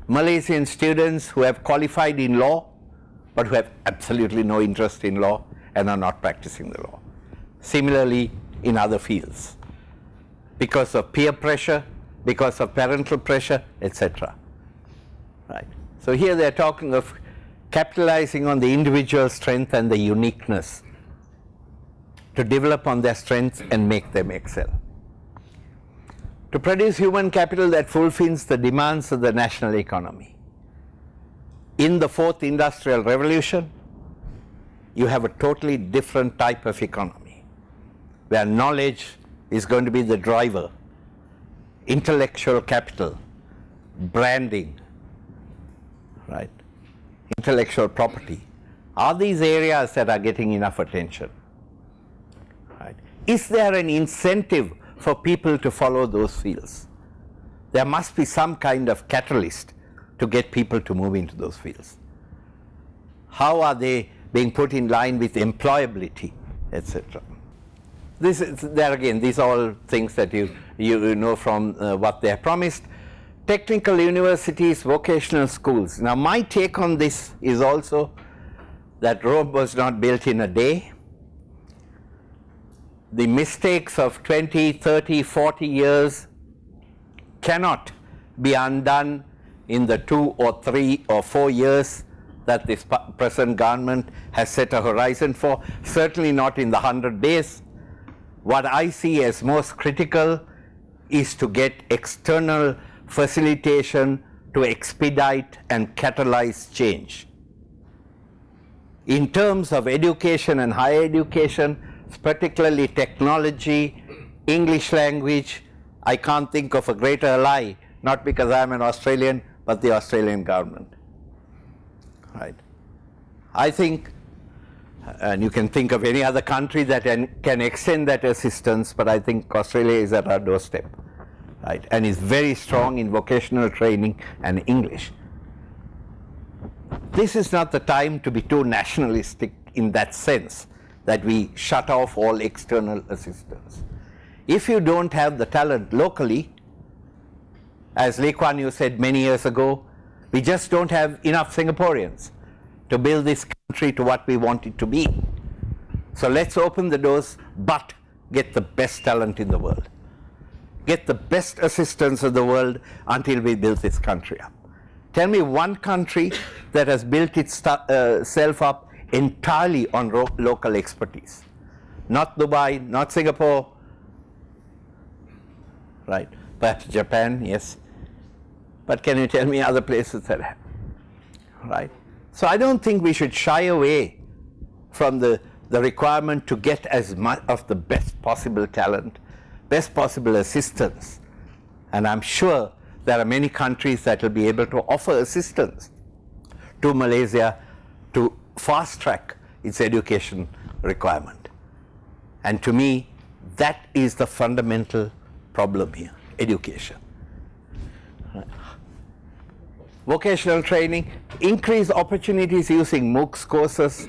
Speaker 2: Malaysian students who have qualified in law, but who have absolutely no interest in law and are not practicing the law. Similarly, in other fields, because of peer pressure, because of parental pressure, etc. Right. So here they are talking of capitalizing on the individual strength and the uniqueness to develop on their strengths and make them excel. To produce human capital that fulfills the demands of the national economy. In the fourth industrial revolution, you have a totally different type of economy, where knowledge is going to be the driver, intellectual capital, branding, right? Intellectual property. Are these areas that are getting enough attention? Right? Is there an incentive for people to follow those fields? There must be some kind of catalyst to get people to move into those fields. How are they being put in line with employability, etc.? There again, these are all things that you know from what they have promised. Technical universities, vocational schools. Now my take on this is also that Rome was not built in a day. The mistakes of 20, 30, 40 years cannot be undone in the 2 or 3 or 4 years that this present government has set a horizon for, certainly not in the 100 days. What I see as most critical is to get external facilitation to expedite and catalyze change. In terms of education and higher education, particularly technology, English language, I can't think of a greater ally, not because I'm an Australian, but the Australian government. Right. I think, and you can think of any other country that can extend that assistance, but I think Australia is at our doorstep. Right, and is very strong in vocational training and English. This is not the time to be too nationalistic in that sense, that we shut off all external assistance. If you don't have the talent locally, as Lee Kuan Yew said many years ago, we just don't have enough Singaporeans to build this country to what we want it to be. So let's open the doors, but get the best talent in the world. Get the best assistance of the world until we build this country up. Tell me one country that has built itself up entirely on local expertise. Not Dubai, not Singapore, right? Perhaps Japan, yes. But can you tell me other places that have, right? So I don't think we should shy away from the requirement to get as much of the best possible talent, best possible assistance. And I'm sure there are many countries that will be able to offer assistance to Malaysia to fast track its education requirement. And to me, that is the fundamental problem here, education. Vocational training, increase opportunities using MOOCs courses.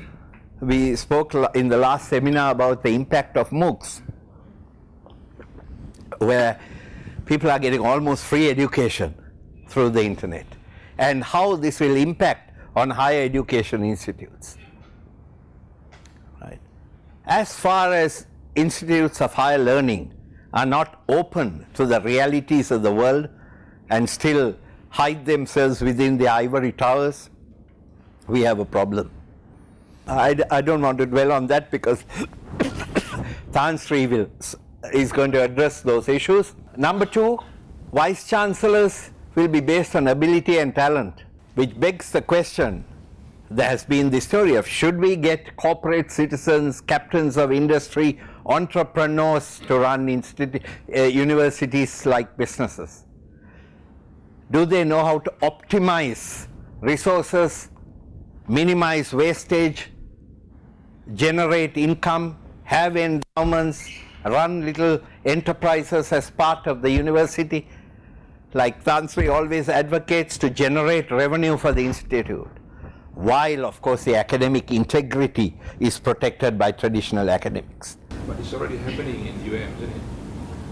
Speaker 2: We spoke in the last seminar about the impact of MOOCs, where people are getting almost free education through the internet, and how this will impact on higher education institutes. Right. As far as institutes of higher learning are not open to the realities of the world and still hide themselves within the ivory towers, we have a problem. I don't want to dwell on that because Tan Sri is going to address those issues. Number two, vice chancellors will be based on ability and talent, which begs the question. There has been the story of, should we get corporate citizens, captains of industry, entrepreneurs to run universities like businesses? Do they know how to optimize resources, minimize wastage, generate income, have endowments, run little enterprises as part of the university? Like Tan Sri always advocates, to generate revenue for the institute, while of course the academic integrity is protected by traditional academics.
Speaker 3: But it's already happening in UM, isn't it?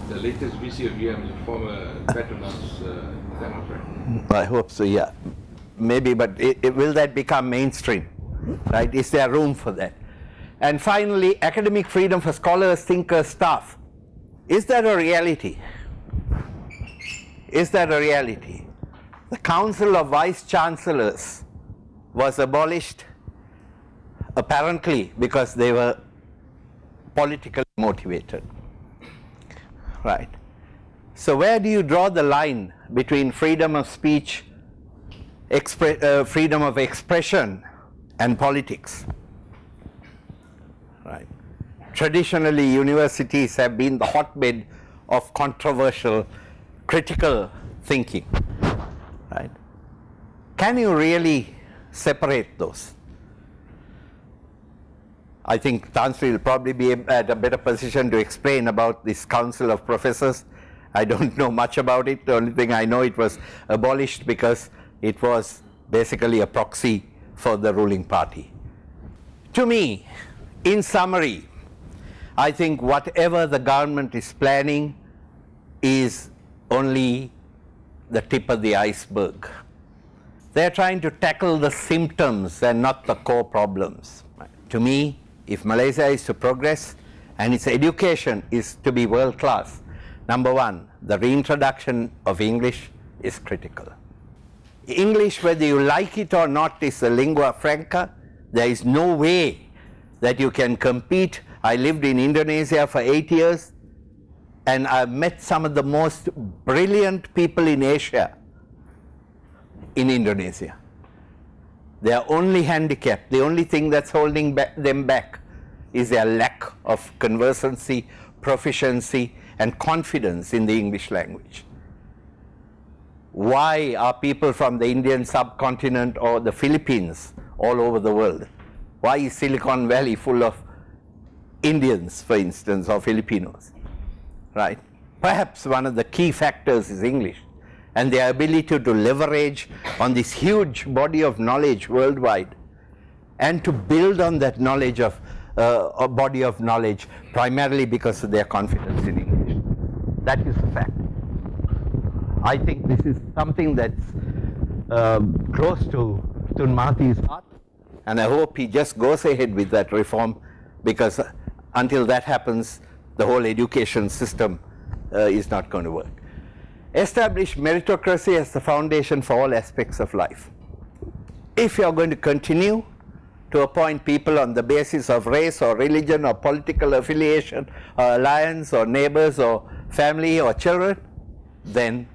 Speaker 3: The latest VC of UM is a former Petronas Democrat.
Speaker 2: I hope so, yeah. Maybe, but will that become mainstream? Right? Is there room for that? And finally, academic freedom for scholars, thinkers, staff. Is that a reality? Is that a reality? The Council of Vice Chancellors was abolished apparently because they were politically motivated. Right. So where do you draw the line between freedom of speech, freedom of expression, and politics? Right. Traditionally, universities have been the hotbed of controversial, critical thinking. Right. Can you really separate those? I think Tan Sri will probably be at a better position to explain about this Council of Professors. I don't know much about it. The only thing I know, it was abolished because it was basically a proxy for the ruling party. To me, in summary, I think whatever the government is planning is only the tip of the iceberg. They're trying to tackle the symptoms and not the core problems. To me, if Malaysia is to progress and its education is to be world class, number one, the reintroduction of English is critical. English, whether you like it or not, is a lingua franca. There is no way that you can compete. I lived in Indonesia for 8 years, and I've met some of the most brilliant people in Asia in Indonesia. Their only handicap, the only thing that's holding them back, is their lack of conversancy, proficiency, and confidence in the English language. Why are people from the Indian subcontinent or the Philippines all over the world? Why is Silicon Valley full of Indians, for instance, or Filipinos? Right? Perhaps one of the key factors is English, and their ability to leverage on this huge body of knowledge worldwide, and to build on that knowledge of a body of knowledge primarily because of their confidence in English. That is a fact. I think this is something that's close to Tun Mahathir's heart, and I hope he just goes ahead with that reform because until that happens, the whole education system is not going to work. Establish meritocracy as the foundation for all aspects of life. If you are going to continue to appoint people on the basis of race or religion or political affiliation or alliance or neighbors or family or children, then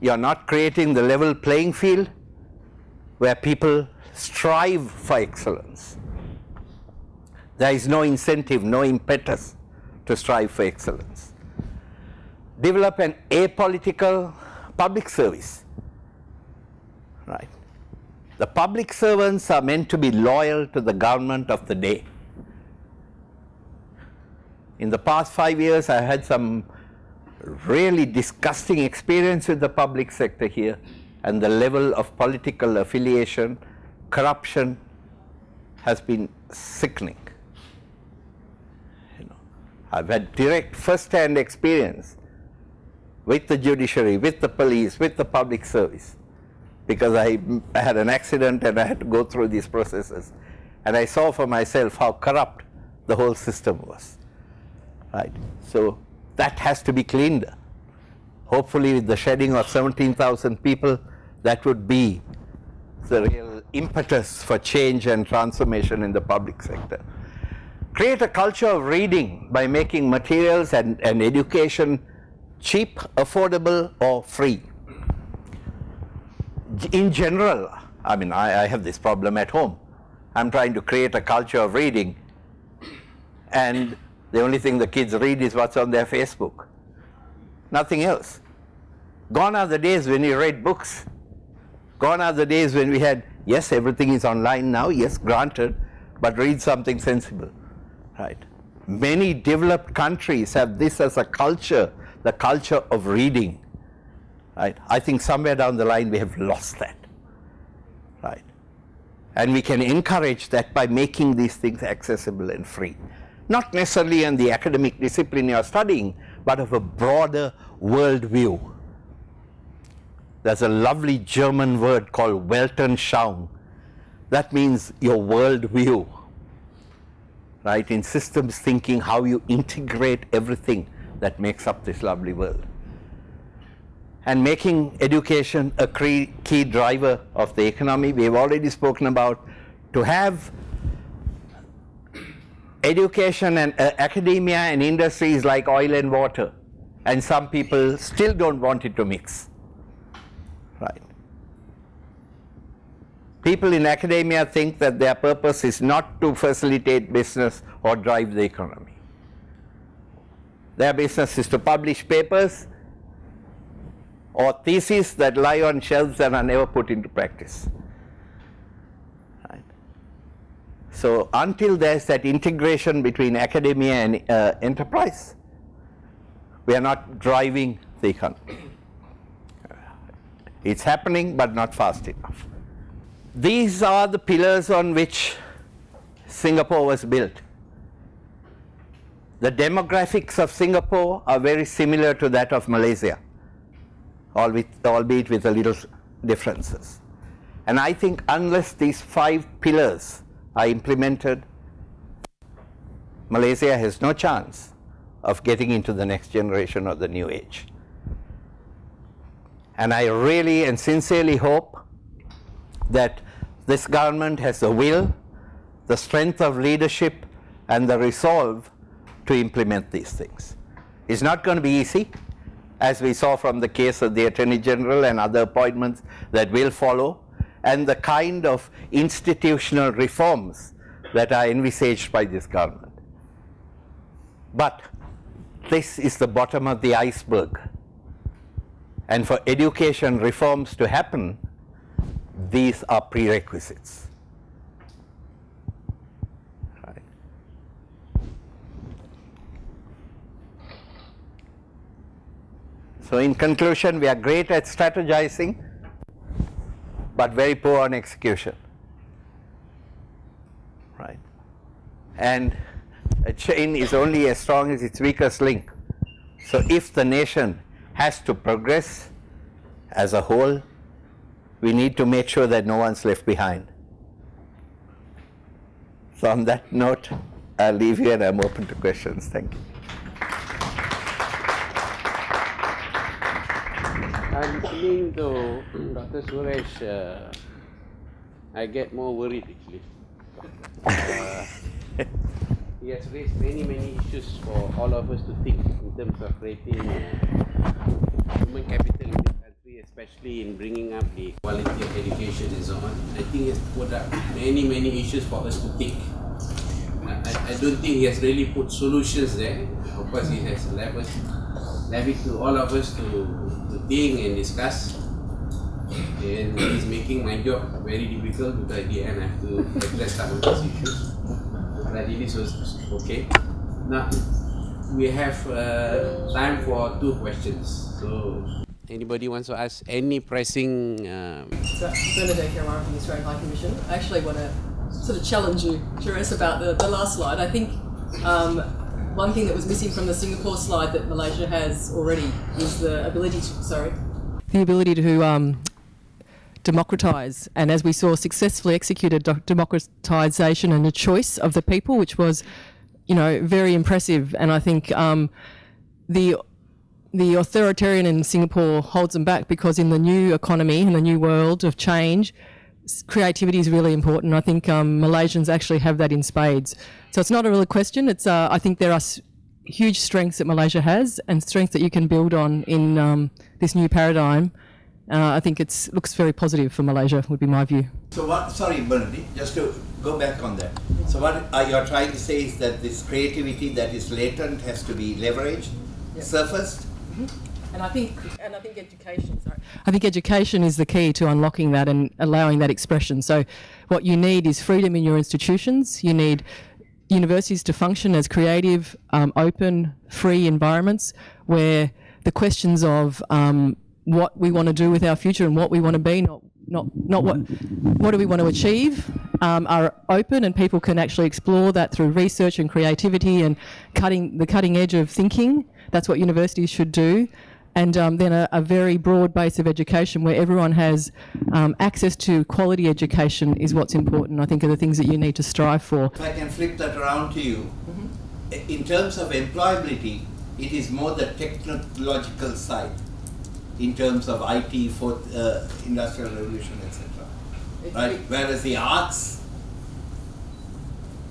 Speaker 2: you are not creating the level playing field where people strive for excellence. There is no incentive, no impetus to strive for excellence. Develop an apolitical public service. Right. The public servants are meant to be loyal to the government of the day. In the past 5 years, I had some really disgusting experience with the public sector here, and the level of political affiliation, corruption has been sickening. I've had direct first-hand experience with the judiciary, with the police, with the public service, because I had an accident and I had to go through these processes, and I saw for myself how corrupt the whole system was. Right. So that has to be cleaned. Hopefully, with the shedding of 17,000 people, that would be the real impetus for change and transformation in the public sector. Create a culture of reading by making materials and education cheap, affordable, or free. In general, I mean, I have this problem at home. I'm trying to create a culture of reading, and the only thing the kids read is what's on their Facebook. Nothing else. Gone are the days when you read books. Gone are the days when we had, yes, everything is online now, yes, granted, but read something sensible. Right. Many developed countries have this as a culture, the culture of reading. Right. I think somewhere down the line we have lost that. Right. And we can encourage that by making these things accessible and free. Not necessarily in the academic discipline you are studying, but of a broader world view. There's a lovely German word called Weltanschauung. That means your world view. Right, in systems thinking, how you integrate everything that makes up this lovely world. And making education a key driver of the economy. We have already spoken about to have education and academia and industry is like oil and water, and some people still don't want it to mix. Right. People in academia think that their purpose is not to facilitate business or drive the economy. Their business is to publish papers or theses that lie on shelves and are never put into practice. Right. So until there's that integration between academia and enterprise, we are not driving the economy. It's happening, but not fast enough. These are the pillars on which Singapore was built. The demographics of Singapore are very similar to that of Malaysia, albeit with a little differences. And I think unless these 5 pillars are implemented, Malaysia has no chance of getting into the next generation or the new age. And I really and sincerely hope that this government has the will, the strength of leadership, and the resolve to implement these things. It's not going to be easy, as we saw from the case of the Attorney General and other appointments that will follow, and the kind of institutional reforms that are envisaged by this government. But this is the bottom of the iceberg. And for education reforms to happen, these are prerequisites. Right. So in conclusion, we are great at strategizing, but very poor on execution. Right. And a chain is only as strong as its weakest link. So if the nation has to progress as a whole, we need to make sure that no one's left behind. So on that note, I'll leave here and I'm open to questions. Thank you.
Speaker 1: I'm listening to Dr. Suresh. I get more worried actually. He has raised many issues for all of us to think in terms of creating human capital in this country, especially in bringing up the quality of education and so on. I think he has put up many issues for us to think. I don't think he has really put solutions there. Of course, he has left it to all of us to think and discuss. And he's making my job very difficult because at the end I have to address some of these issues. But it is okay. Now, we have time for 2 questions. So, anybody wants to ask any pressing...
Speaker 7: So, Bernadette Harapan from the Australian High Commission. I actually want to sort of challenge you, Suresh, about the last slide. I think one thing that was missing from the Singapore slide that Malaysia has already is the ability to democratise, and as we saw, successfully executed democratisation and the choice of the people, which was, very impressive. And I think the authoritarian in Singapore holds them back, because in the new economy, in the new world of change, creativity is really important. I think Malaysians actually have that in spades. So it's not a real question. It's I think there are huge strengths that Malaysia has, and strengths that you can build on in this new paradigm. I think it looks very positive for Malaysia, would be my view.
Speaker 2: So sorry Bernadette, just to go back on that. So what you're trying to say is that this creativity that is latent has to be leveraged, surfaced?
Speaker 7: And I think education, I think education is the key to unlocking that and allowing that expression. So what you need is freedom in your institutions. You need universities to function as creative, open, free environments where the questions of what we want to do with our future and what we want to be, not what do we want to achieve, are open, and people can actually explore that through research and creativity and the cutting edge of thinking. That's what universities should do. And then a very broad base of education where everyone has access to quality education is what's important. I think are the things that you need to strive for.
Speaker 2: If I can flip that around to you, in terms of employability, it is more the technological side, in terms of IT, fourth industrial revolution, etc. Right? Whereas the arts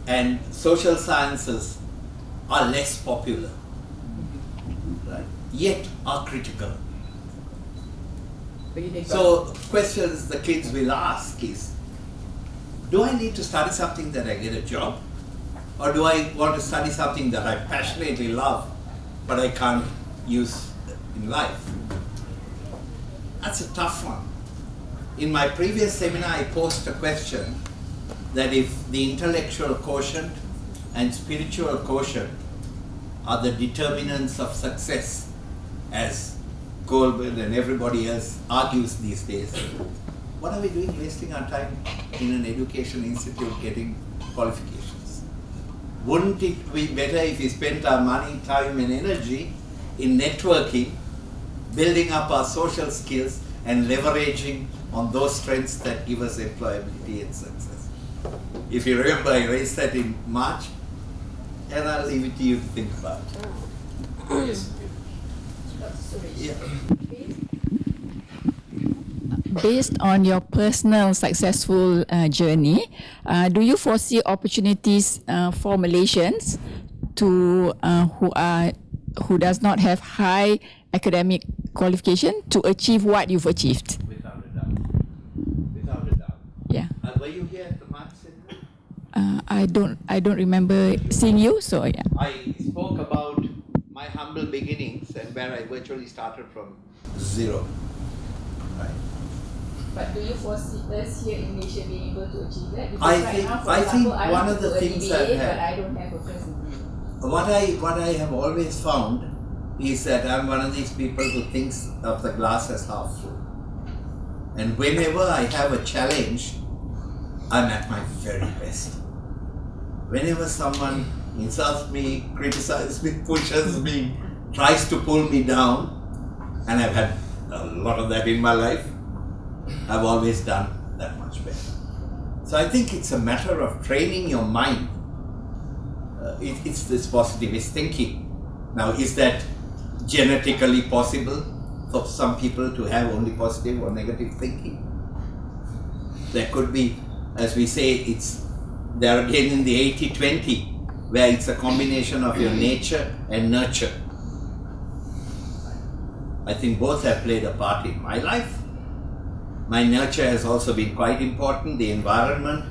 Speaker 2: and social sciences are less popular, right? Yet are critical. So questions the kids will ask is, do I need to study something that I get a job? Or do I want to study something that I passionately love, but I can't use in life? That's a tough one. In my previous seminar, I posed a question that if the intellectual quotient and spiritual quotient are the determinants of success, as Goldberg and everybody else argues these days, what are we doing wasting our time in an education institute getting qualifications? Wouldn't it be better if we spent our money, time and energy in networking, building up our social skills and leveraging on those strengths that give us employability and success? If you remember, I raised that in March, and I'll leave it to you to think about. Yes. Yeah.
Speaker 8: Based on your personal successful journey, do you foresee opportunities for Malaysians to who does not have high academic qualification to achieve what you've achieved?
Speaker 2: Without a doubt. Without a doubt.
Speaker 8: Yeah.
Speaker 2: Were you here at the March seminar?
Speaker 8: I don't remember seeing you, so yeah.
Speaker 2: I spoke about my humble beginnings and where I virtually started from zero. Right.
Speaker 4: But do you foresee us here in Malaysia being able to achieve that? Because
Speaker 2: I think one of the things that
Speaker 4: but I don't have a present degree.
Speaker 2: What I have always found is that I'm one of these people who thinks of the glass as half full. And whenever I have a challenge, I'm at my very best. Whenever someone insults me, criticizes me, pushes me, tries to pull me down, and I've had a lot of that in my life, I've always done that much better. So I think it's a matter of training your mind it's this positivist thinking. Now, is that genetically possible for some people to have only positive or negative thinking? There could be, as we say, they're again in the 80-20, where it's a combination of your nature and nurture. I think both have played a part in my life. My nurture has also been quite important. The environment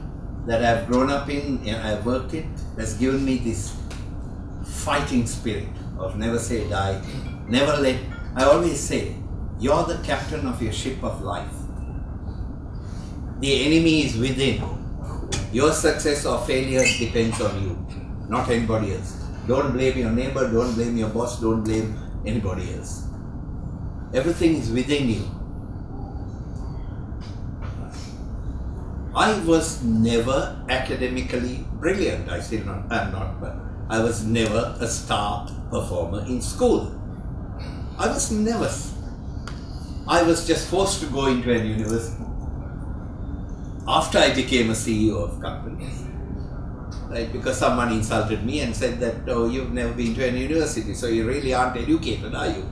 Speaker 2: that I've grown up in and I've worked in has given me this fighting spirit of never say die, never let. I always say, you're the captain of your ship of life. The enemy is within. Your success or failure depends on you, not anybody else. Don't blame your neighbor, don't blame your boss, don't blame anybody else. Everything is within you. I was never academically brilliant. I'm not, but I was never a star performer in school. I was never. I was just forced to go into an university after I became a CEO of companies, right? Because someone insulted me and said that, oh, you've never been to an university, so you really aren't educated, are you?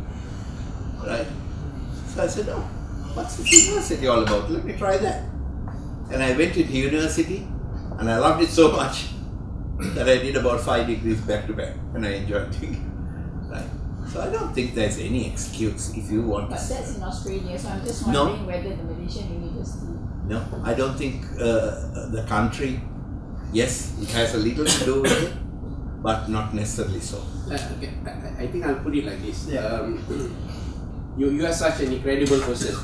Speaker 2: Right? So I said, oh, what's this university all about? Let me try that. And I went into university and I loved it so much that I did about 5 degrees back to back, and I enjoyed doing it. Right? So I don't think there's any excuse if you want.
Speaker 4: But that's in Australia, so I'm just wondering whether the Malaysian university.
Speaker 2: No, I don't think the country. Yes, it has a little to do with it, but not necessarily so.
Speaker 9: Okay. I think I'll put it like this. You are such an incredible person.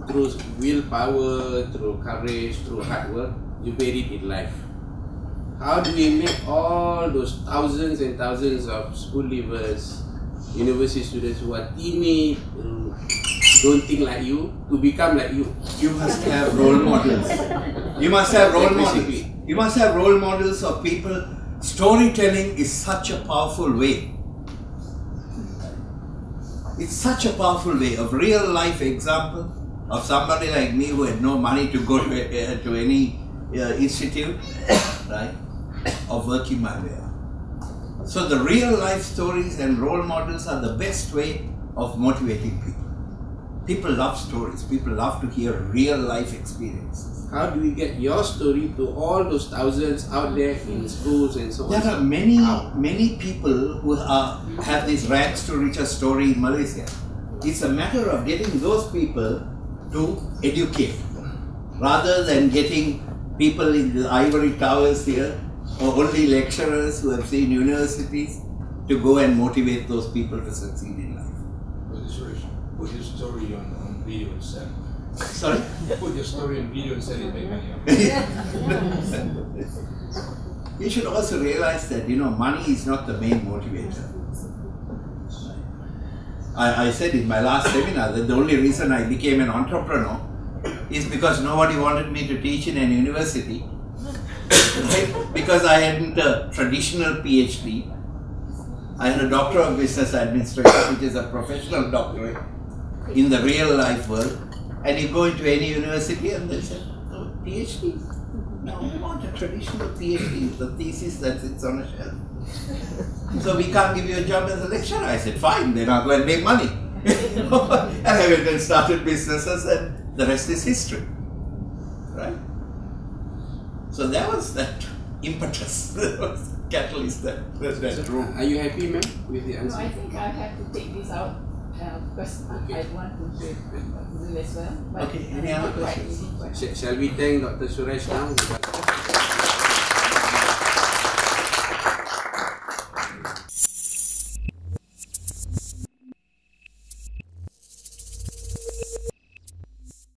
Speaker 9: Through willpower, through courage, through hard work, you made it in life. How do we make all those thousands and thousands of school leavers, university students who are timid, who don't think like you, to become like you?
Speaker 2: You must have role models. You must have role models. You must have role models of people. Storytelling is such a powerful way. It's such a powerful way of real life example of somebody like me who had no money to go to any institute, right, of working my way up. So the real life stories and role models are the best way of motivating people. People love stories. People love to hear real life experiences.
Speaker 9: How do we get your story to all those thousands out there in schools and so on?
Speaker 2: There are many people who have this rags to riches story in Malaysia. It's a matter of getting those people to educate, rather than getting people in the ivory towers here, or only lecturers who have seen universities, to go and motivate those people to succeed in life.
Speaker 3: Suresh, put your story on video and sell it.
Speaker 2: Sorry?
Speaker 3: Put your story on video and sell it, make money.
Speaker 2: You should also realize that, money is not the main motivator. I said in my last seminar that the only reason I became an entrepreneur is because nobody wanted me to teach in an university, because I hadn't a traditional PhD. I had a Doctor of Business Administration, which is a professional doctorate in the real life world, and you go into any university and they say, oh, PhD? No, we want a traditional PhD, the thesis that sits on a shelf. So we can't give you a job as a lecturer. I said, fine, then I'll go and make money. And I went and started businesses, and the rest is history. Right? So that was that impetus, that was the catalyst that drove.
Speaker 9: Are you happy, ma'am, with the answer?
Speaker 4: No, I think I have to take this out because I want to hear Dr. Zul as well. But
Speaker 2: Okay, any other questions?
Speaker 9: Shall we thank Dr. Suresh now?